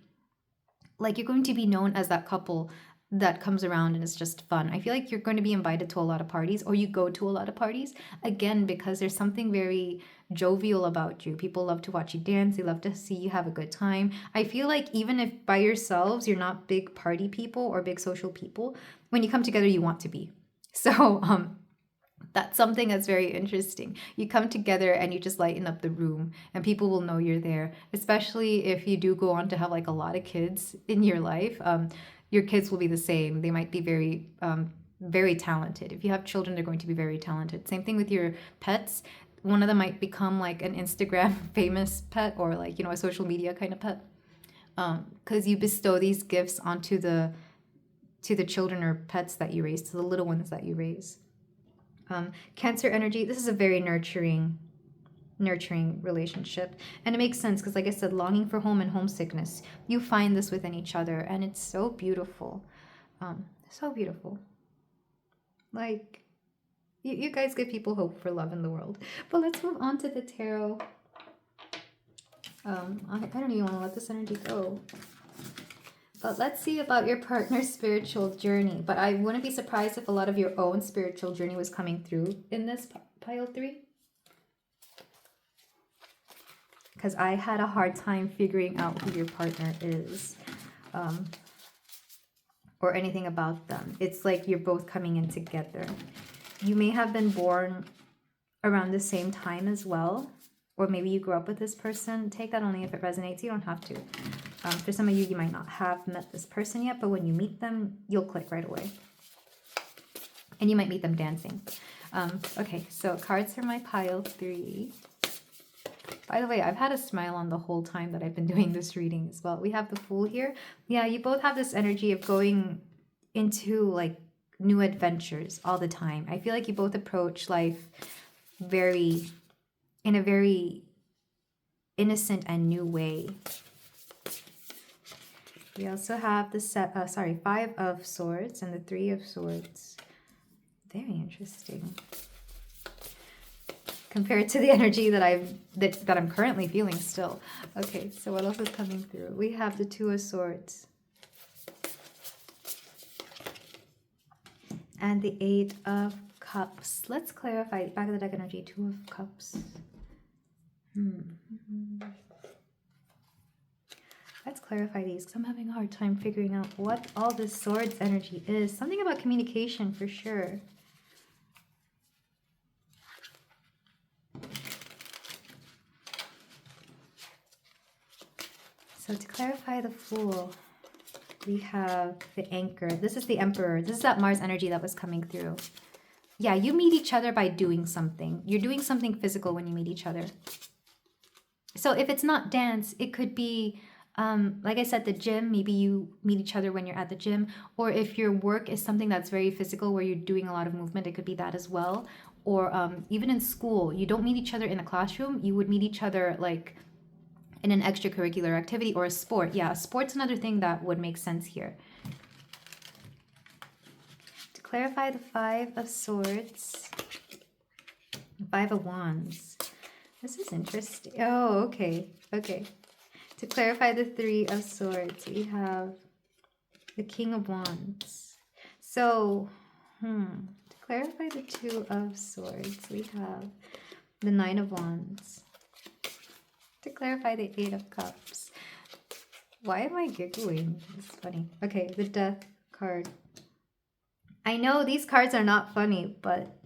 Like, you're going to be known as that couple that comes around and it's just fun. I feel like you're going to be invited to a lot of parties, or you go to a lot of parties, again, because there's something very jovial about you. People love to watch you dance. They love to see you have a good time. I feel like even if by yourselves, you're not big party people or big social people, when you come together, you want to be. So, that's something that's very interesting. You come together and you just lighten up the room, and people will know you're there, especially if you do go on to have like a lot of kids in your life. Your kids will be the same. They might be very, very talented. If you have children, they're going to be very talented. Same thing with your pets. One of them might become like an Instagram famous pet, or like, you know, a social media kind of pet. Because you bestow these gifts onto the children or pets that you raise, to the little ones that you raise. Cancer energy, this is a very nurturing relationship, and it makes sense because, like I said, longing for home and homesickness, you find this within each other, and it's so beautiful. So beautiful. Like, you guys give people hope for love in the world. But let's move on to the tarot. I don't even want to let this energy go. But let's see about your partner's spiritual journey. But I wouldn't be surprised if a lot of your own spiritual journey was coming through in this pile 3. Because I had a hard time figuring out who your partner is. or anything about them. It's like you're both coming in together. You may have been born around the same time as well, or maybe you grew up with this person. Take that only if it resonates. You don't have to. For some of you, you might not have met this person yet, but when you meet them, you'll click right away. And you might meet them dancing. Okay, so cards for my pile 3. By the way, I've had a smile on the whole time that I've been doing this reading as well. We have the Fool here. Yeah, you both have this energy of going into like new adventures all the time. I feel like you both approach life in a very innocent and new way. We also have the 5 of Swords and the 3 of Swords. Very interesting. Compared to the energy that I'm currently feeling still. Okay, so what else is coming through? We have the 2 of Swords. And the 8 of Cups. Let's clarify. Back of the deck energy, 2 of Cups. Let's clarify these because I'm having a hard time figuring out what all this Swords energy is. Something about communication for sure. So to clarify the Fool, we have the Anchor. This is the Emperor. This is that Mars energy that was coming through. Yeah, you meet each other by doing something. You're doing something physical when you meet each other. So if it's not dance, it could be, like I said, the gym. Maybe you meet each other when you're at the gym. Or if your work is something that's very physical where you're doing a lot of movement, it could be that as well. Or even in school, you don't meet each other in a classroom. You would meet each other like in an extracurricular activity or a sport. Yeah, sport's another thing that would make sense here. To clarify the 5 of Swords, 5 of Wands. This is interesting. Oh, okay. Okay. To clarify the 3 of Swords, we have the King of Wands. So, to clarify the 2 of Swords, we have the 9 of Wands. To clarify the 8 of Cups. Why am I giggling? It's funny. Okay, the Death card. I know these cards are not funny, but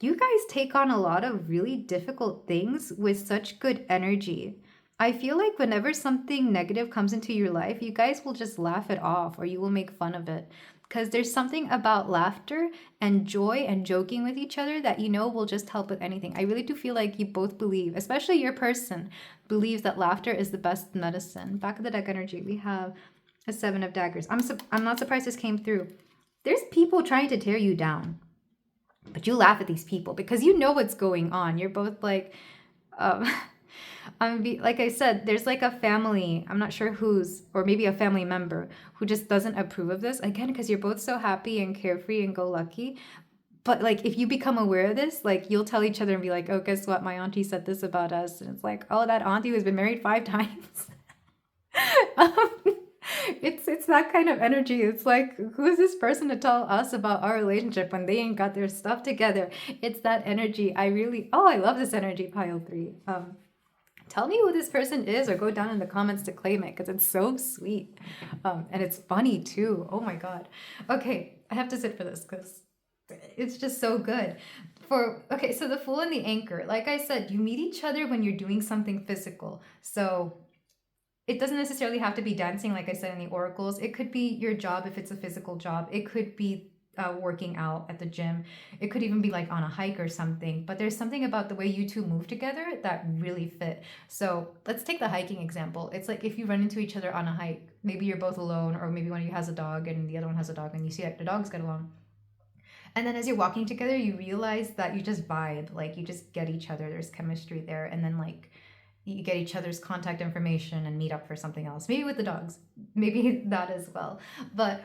you guys take on a lot of really difficult things with such good energy. I feel like whenever something negative comes into your life, you guys will just laugh it off or you will make fun of it. Because there's something about laughter and joy and joking with each other that you know will just help with anything. I really do feel like you both believe, especially your person, believes that laughter is the best medicine. Back of the deck energy, we have a 7 of Daggers. I'm not surprised this came through. There's people trying to tear you down, but you laugh at these people because you know what's going on. You're both like, like I said, there's like a family, I'm not sure whose, or maybe a family member who just doesn't approve of this. Again, because you're both so happy and carefree and go lucky. But like, if you become aware of this, like you'll tell each other and be like, oh, guess what? My auntie said this about us. And it's like, oh, that auntie who's been married 5 times. It's that kind of energy. It's like, who is this person to tell us about our relationship when they ain't got their stuff together? It's that energy. I love this energy, pile 3. Tell me who this person is or go down in the comments to claim it because it's so sweet. And it's funny too. Oh my God. Okay, I have to sit for this because it's just so good. Okay, so the Fool and the Anchor. Like I said, you meet each other when you're doing something physical. So it doesn't necessarily have to be dancing, like I said in the oracles. It could be your job if it's a physical job. It could be working out at the gym. It could even be like on a hike or something. But there's something about the way you two move together that really fit. So let's take the hiking example. It's like if you run into each other on a hike, maybe you're both alone, or maybe one of you has a dog and the other one has a dog, and you see that the dogs get along. And then as you're walking together, you realize that you just vibe, like you just get each other. There's chemistry there. And then like you get each other's contact information and meet up for something else. Maybe with the dogs, maybe that as well. But,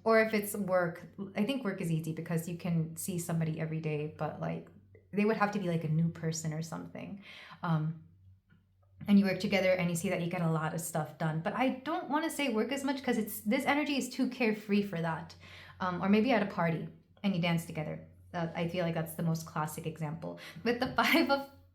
or if it's work, I think work is easy because you can see somebody every day, but like they would have to be like a new person or something. And you work together and you see that you get a lot of stuff done. But I don't want to say work as much because this energy is too carefree for that. Or maybe at a party and you dance together. I feel like that's the most classic example. With the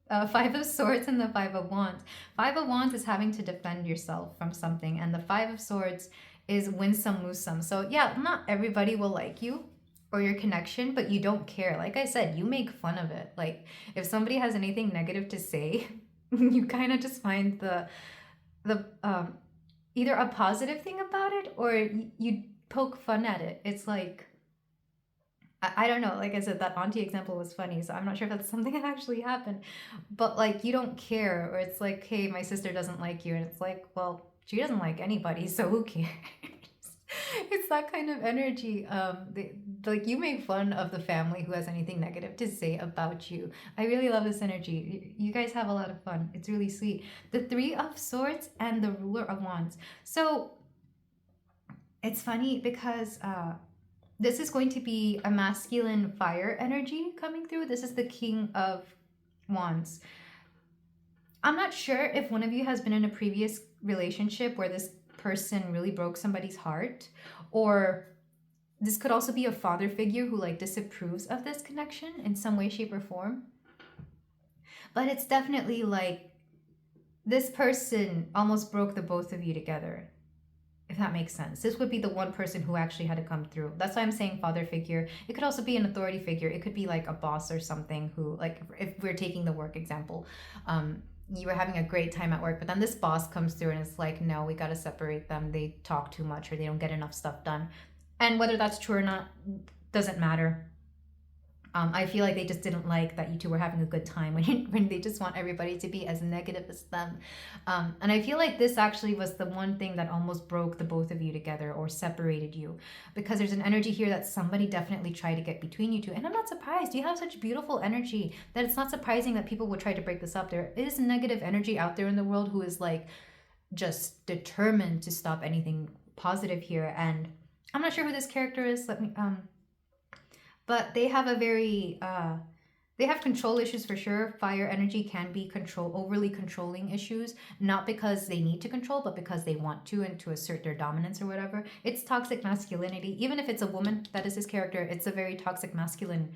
Five of Swords and the Five of Wands. Five of Wands is having to defend yourself from something, and the Five of Swords is win some, lose some. So yeah, not everybody will like you or your connection, but you don't care. Like I said, you make fun of it. Like if somebody has anything negative to say, you kind of just find the either a positive thing about it, or you poke fun at it. It's like, I don't know. Like I said, that auntie example was funny, so I'm not sure if that's something that actually happened. But like, you don't care, or it's like, hey, my sister doesn't like you, and it's like, well, she doesn't like anybody, so who cares? It's that kind of energy. Like you make fun of the family who has anything negative to say about you. I really love this energy. You guys have a lot of fun. It's really sweet. The Three of Swords and the Ruler of Wands. So it's funny because this is going to be a masculine fire energy coming through. This is the King of Wands. I'm not sure if one of you has been in a previous relationship where this person really broke somebody's heart, or this could also be a father figure who like disapproves of this connection in some way, shape, or form. But it's definitely like this person almost broke the both of you together, if that makes sense. This would be the one person who actually had to come through. That's why I'm saying father figure. It could also be an authority figure. It could be like a boss or something who, like, if we're taking the work example, you were having a great time at work, but then this boss comes through and it's like, no, we got to separate them. They talk too much or they don't get enough stuff done. And whether that's true or not doesn't matter. I feel like they just didn't like that you two were having a good time when they just want everybody to be as negative as them. And I feel like this actually was the one thing that almost broke the both of you together or separated you, because there's an energy here that somebody definitely tried to get between you two. And I'm not surprised. You have such beautiful energy that it's not surprising that people would try to break this up. There is negative energy out there in the world who is like just determined to stop anything positive here. And I'm not sure who this character is. Let me but they have a very they have control issues for sure. Fire energy can be overly controlling issues, not because they need to control, but because they want to and to assert their dominance or whatever. It's toxic masculinity. Even if it's a woman that is his character, it's a very toxic masculine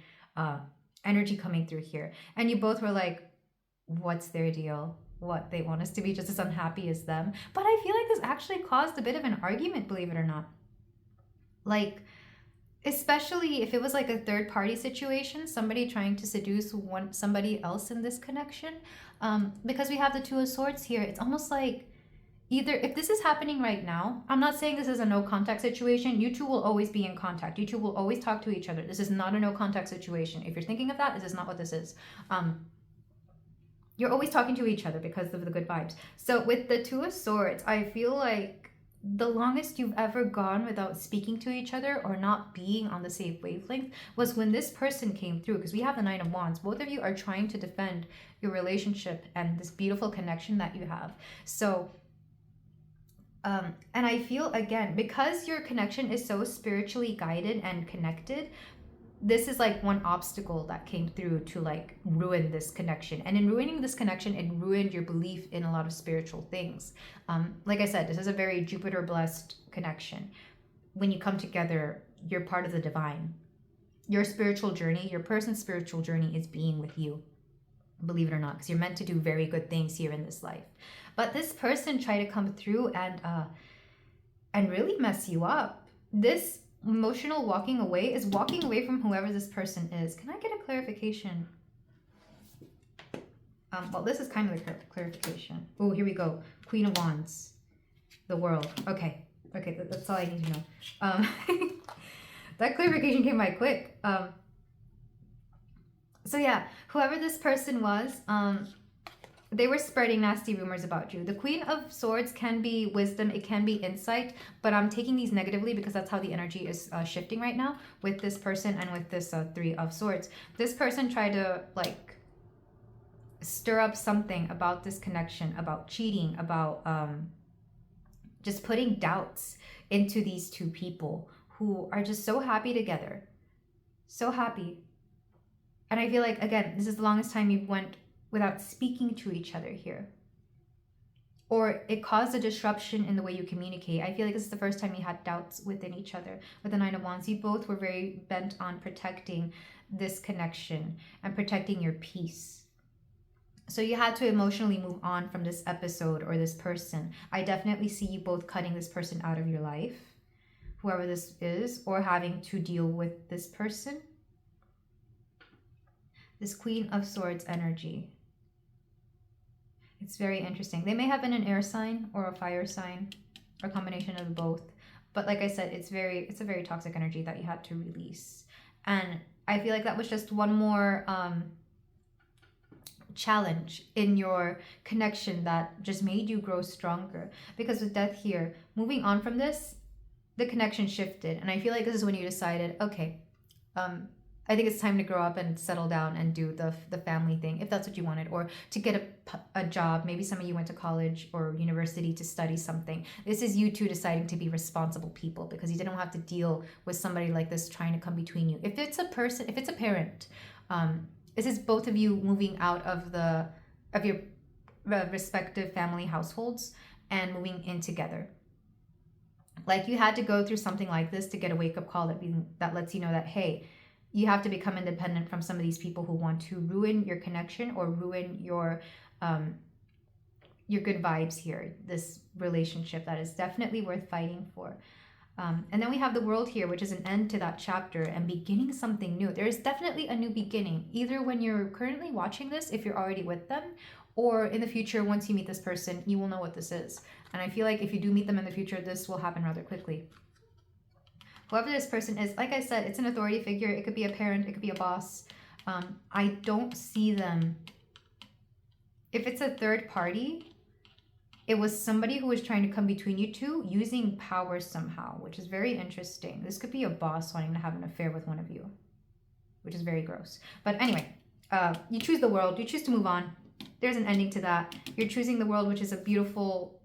energy coming through here. And you both were like, what's their deal? What, they want us to be just as unhappy as them? But I feel like this actually caused a bit of an argument, believe it or not. Like, especially if it was like a third party situation, somebody trying to seduce somebody else in this connection, because we have the Two of Swords here. It's almost like, either if this is happening right now, I'm not saying this is a no contact situation. You two will always be in contact. You two will always talk to each other. This is not a no contact situation. If you're thinking of that, this is not what this is. You're always talking to each other because of the good vibes. So with the Two of Swords, I feel like the longest you've ever gone without speaking to each other or not being on the same wavelength was when this person came through, because we have the Nine of Wands. Both of you are trying to defend your relationship and this beautiful connection that you have. So and I feel, again, because your connection is so spiritually guided and connected, this is like one obstacle that came through to like ruin this connection. And in ruining this connection, it ruined your belief in a lot of spiritual things. Like I said, this is a very Jupiter blessed connection. When you come together, you're part of the divine. Your spiritual journey, your person's spiritual journey is being with you, believe it or not, because you're meant to do very good things here in this life. But this person tried to come through and really mess you up. This emotional walking away is walking away from whoever this person is. Can I get a clarification? Well, this is kind of a clarification. Oh, here we go. Queen of Wands. The World. Okay, that's all I need to know. That clarification came by quick. So yeah, whoever this person was, they were spreading nasty rumors about you. The Queen of Swords can be wisdom, it can be insight, but I'm taking these negatively because that's how the energy is shifting right now with this person and with this Three of Swords. This person tried to like stir up something about this connection, about cheating, about just putting doubts into these two people who are just so happy together. So happy. And I feel like, again, this is the longest time you went without speaking to each other here. Or it caused a disruption in the way you communicate. I feel like this is the first time you had doubts within each other. With the Nine of Wands, you both were very bent on protecting this connection and protecting your peace. So you had to emotionally move on from this episode or this person. I definitely see you both cutting this person out of your life, whoever this is, or having to deal with this person. This Queen of Swords energy. It's very interesting. They may have been an air sign or a fire sign, or a combination of both. But like I said, it's a very toxic energy that you had to release. And I feel like that was just one more challenge in your connection that just made you grow stronger. Because with death here, moving on from this, the connection shifted. And I feel like this is when you decided, okay, I think it's time to grow up and settle down and do the family thing, if that's what you wanted, or to get a job. Maybe some of you went to college or university to study something. This is you two deciding to be responsible people, because you didn't have to deal with somebody like this trying to come between you. If it's a person, if it's a parent, this is both of you moving out of your respective family households and moving in together. Like you had to go through something like this to get a wake-up call that lets you know that, hey, you have to become independent from some of these people who want to ruin your connection or ruin your good vibes here, this relationship that is definitely worth fighting for. And then we have the World here, which is an end to that chapter and beginning something new. There is definitely a new beginning, either when you're currently watching this, if you're already with them, or in the future, once you meet this person, you will know what this is. And I feel like if you do meet them in the future, this will happen rather quickly. Whoever this person is, like I said, it's an authority figure. It could be a parent. It could be a boss. I don't see them. If it's a third party, it was somebody who was trying to come between you two using power somehow, which is very interesting. This could be a boss wanting to have an affair with one of you, which is very gross. But anyway, you choose the world. You choose to move on. There's an ending to that. You're choosing the world, which is a beautiful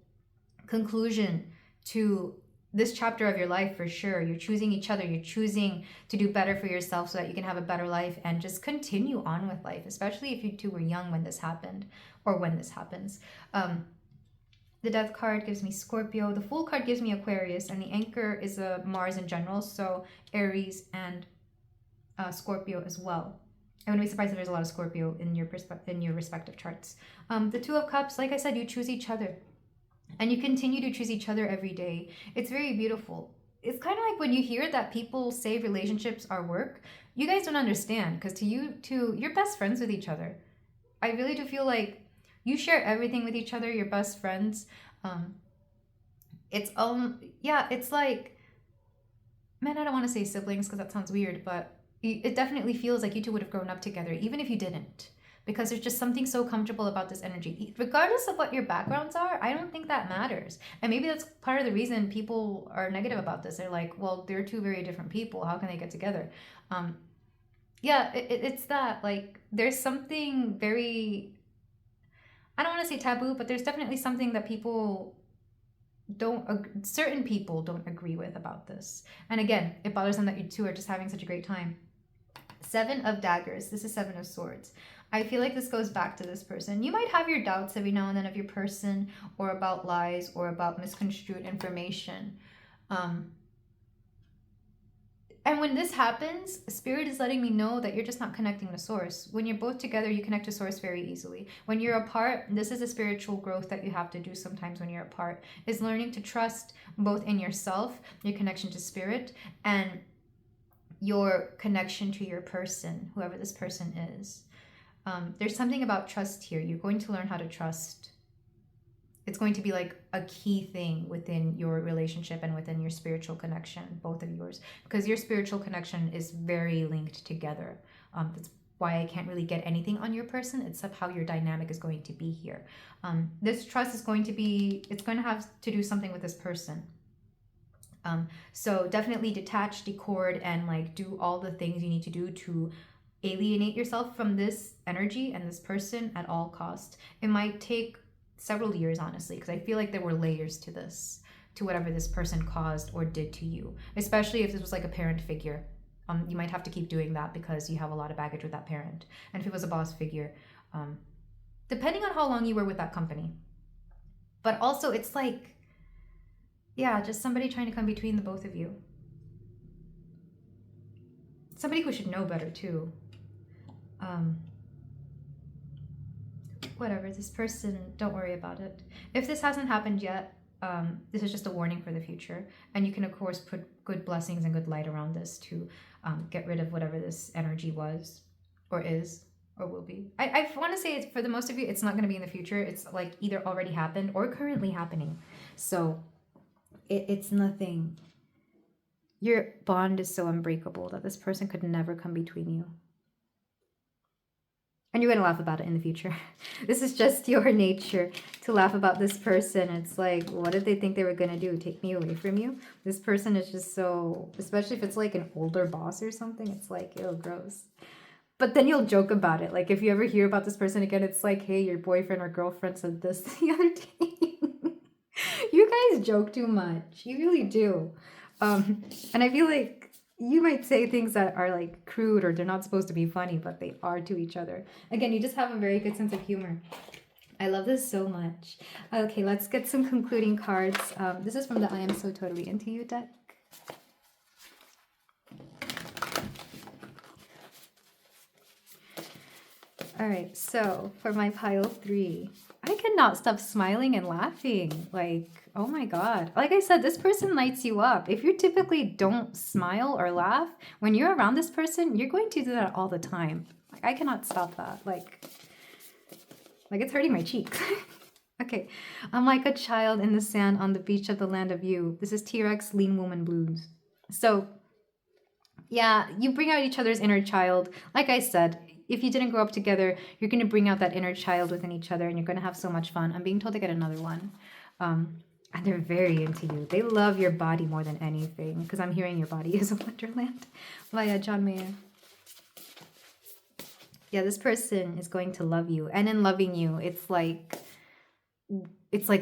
conclusion to this chapter of your life for sure. You're choosing each other. You're choosing to do better for yourself so that you can have a better life and just continue on with life, especially if you two were young when this happened or when this happens. The Death card gives me Scorpio. The Fool card gives me Aquarius, and the Anchor is a Mars in general, so Aries and Scorpio as well. I wouldn't be surprised if there's a lot of Scorpio in your respective charts. The Two of Cups, like I said, you choose each other. And you continue to choose each other every day. It's very beautiful. It's kind of like when you hear that people say relationships are work, you guys don't understand, because to you two, you're best friends with each other. I really do feel like you share everything with each other. You're best friends. It's like, man, I don't want to say siblings because that sounds weird, but it definitely feels like you two would have grown up together, even if you didn't. Because there's just something so comfortable about this energy. Regardless of what your backgrounds are, I don't think that matters. And maybe that's part of the reason people are negative about this. They're like, well, they're two very different people. How can they get together? It's that, like, there's something very, I don't want to say taboo, but there's definitely something that certain people don't agree with about this. And again, it bothers them that you two are just having such a great time. Seven of Daggers. This is Seven of Swords. I feel like this goes back to this person. You might have your doubts every now and then of your person, or about lies, or about misconstrued information. And when this happens, Spirit is letting me know that you're just not connecting to Source. When you're both together, you connect to Source very easily. When you're apart, this is a spiritual growth that you have to do sometimes when you're apart, is learning to trust both in yourself, your connection to Spirit, and your connection to your person, whoever this person is. There's something about trust here. You're going to learn how to trust. It's going to be like a key thing within your relationship and within your spiritual connection, both of yours, because your spiritual connection is very linked together. That's why I can't really get anything on your person except how your dynamic is going to be here. This trust is going to have to do something with this person. So definitely detach, decord, and like do all the things you need to do to alienate yourself from this energy and this person at all cost. It might take several years, honestly, because I feel like there were layers to this, to whatever this person caused or did to you, especially if this was like a parent figure. You might have to keep doing that because you have a lot of baggage with that parent. And if it was a boss figure, depending on how long you were with that company. But also it's like, yeah, just somebody trying to come between the both of you. Somebody who should know better too. whatever, this person, don't worry about it. If this hasn't happened yet, this is just a warning for the future. And you can, of course, put good blessings and good light around this to get rid of whatever this energy was or is or will be. I want to say it's, for the most of you, it's not going to be in the future. It's like either already happened or currently happening. So it's nothing. Your bond is so unbreakable that this person could never come between you. And you're going to laugh about it in the future. This is just your nature to laugh about this person. It's like, what did they think they were going to do? Take me away from you? This person is just so, especially if it's like an older boss or something, it's like, ew, gross. But then you'll joke about it. Like if you ever hear about this person again, it's like, hey, your boyfriend or girlfriend said this the other day. You guys joke too much. You really do. And I feel like you might say things that are like crude or they're not supposed to be funny, but they are to each other. Again, you just have a very good sense of humor. I love this so much. Okay, let's get some concluding cards. This is from the I Am So Totally Into You deck. All right, so for my pile 3, I cannot stop smiling and laughing. Like, oh my God. Like I said, this person lights you up. If you typically don't smile or laugh, when you're around this person, you're going to do that all the time. Like, I cannot stop that. Like it's hurting my cheeks. Okay. I'm like a child in the sand on the beach of the land of you. This is T-Rex Lean Woman Blues. So, yeah, you bring out each other's inner child. Like I said, if you didn't grow up together, you're going to bring out that inner child within each other and you're going to have so much fun. I'm being told to get another one. And they're very into you. They love your body more than anything because I'm hearing your body is a wonderland via John Mayer. Yeah, this person is going to love you. And in loving you, it's like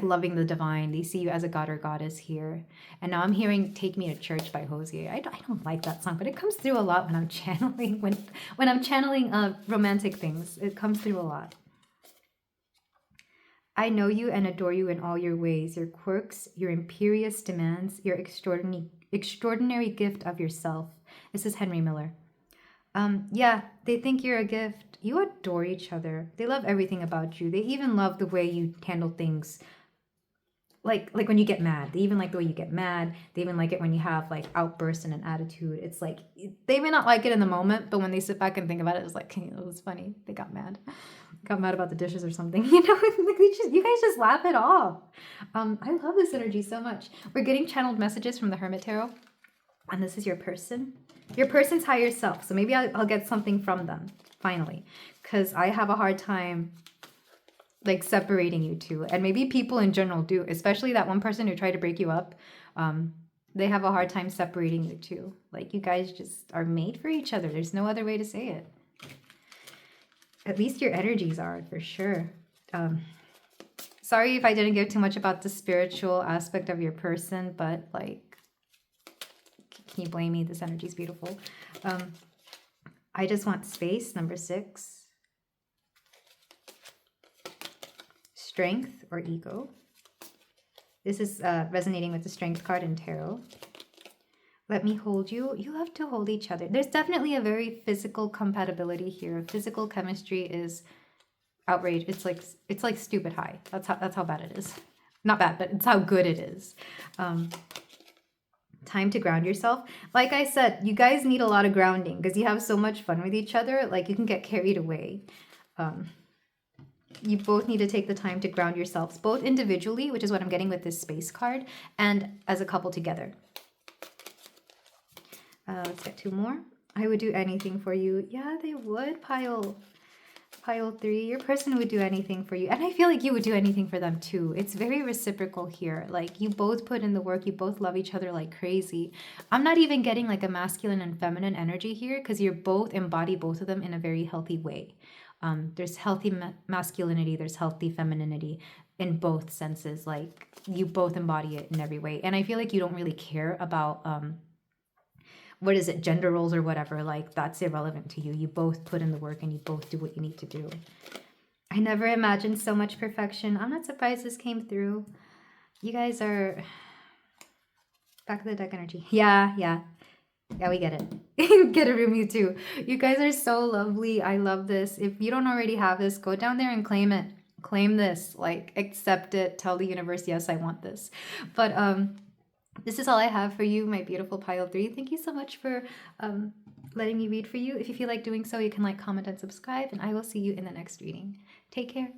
loving the divine. They see you as a god or goddess here. And now I'm hearing Take Me to Church by Jose. I don't like that song, but it comes through a lot when I'm channeling, when I'm channeling romantic things. It comes through a lot. I know you and adore you in all your ways, your quirks, your imperious demands, your extraordinary gift of yourself. This is Henry Miller. Yeah, they think you're a gift. You adore each other. They love everything about you. They even love the way you handle things. Like when you get mad. They even like the way you get mad. They even like it when you have like outbursts and an attitude. It's like, they may not like it in the moment, but when they sit back and think about it, it's like, it was funny. They got mad. Got mad about the dishes or something. You know, like you guys just laugh it off. I love this energy so much. We're getting channeled messages from the Hermit Tarot. And this is your person. Your person's higher self. So maybe I'll get something from them, finally. Because I have a hard time, like, separating you two. And maybe people in general do. Especially that one person who tried to break you up. They have a hard time separating you two. Like, you guys just are made for each other. There's no other way to say it. At least your energies are, for sure. Sorry if I didn't give too much about the spiritual aspect of your person. But, like, can you blame me? This energy is beautiful. I just want space, number 6. Strength or ego. This is resonating with the Strength card in tarot. Let me hold you. You love to hold each other. There's definitely a very physical compatibility here. Physical chemistry is outrage. It's like stupid high. That's how bad it is. Not bad, but it's how good it is. Time to ground yourself. Like I said, you guys need a lot of grounding because you have so much fun with each other. Like, you can get carried away. You both need to take the time to ground yourselves, both individually, which is what I'm getting with this space card, and as a couple together. Let's get 2 more. I would do anything for you. Yeah, they would. Pile 3. Your person would do anything for you. And I feel like you would do anything for them too. It's very reciprocal here. Like, you both put in the work. You both love each other like crazy. I'm not even getting like a masculine and feminine energy here because you're both embody both of them in a very healthy way. There's healthy masculinity. There's healthy femininity in both senses. Like, you both embody it in every way. And I feel like you don't really care about what is it, gender roles or whatever. Like, that's irrelevant to you. You both put in the work and you both do what you need to do. I never imagined so much perfection. I'm not surprised this came through. You guys are back of the deck energy. Yeah, we get it. Get a room, you too. You guys are so lovely. I love this. If you don't already have this, go down there and claim it. claim this, like accept it, tell the universe, yes, I want this. But this is all I have for you, my beautiful pile 3. Thank you so much for letting me read for you. If you feel like doing so, you can like, comment, and subscribe, and I will see you in the next reading. Take care.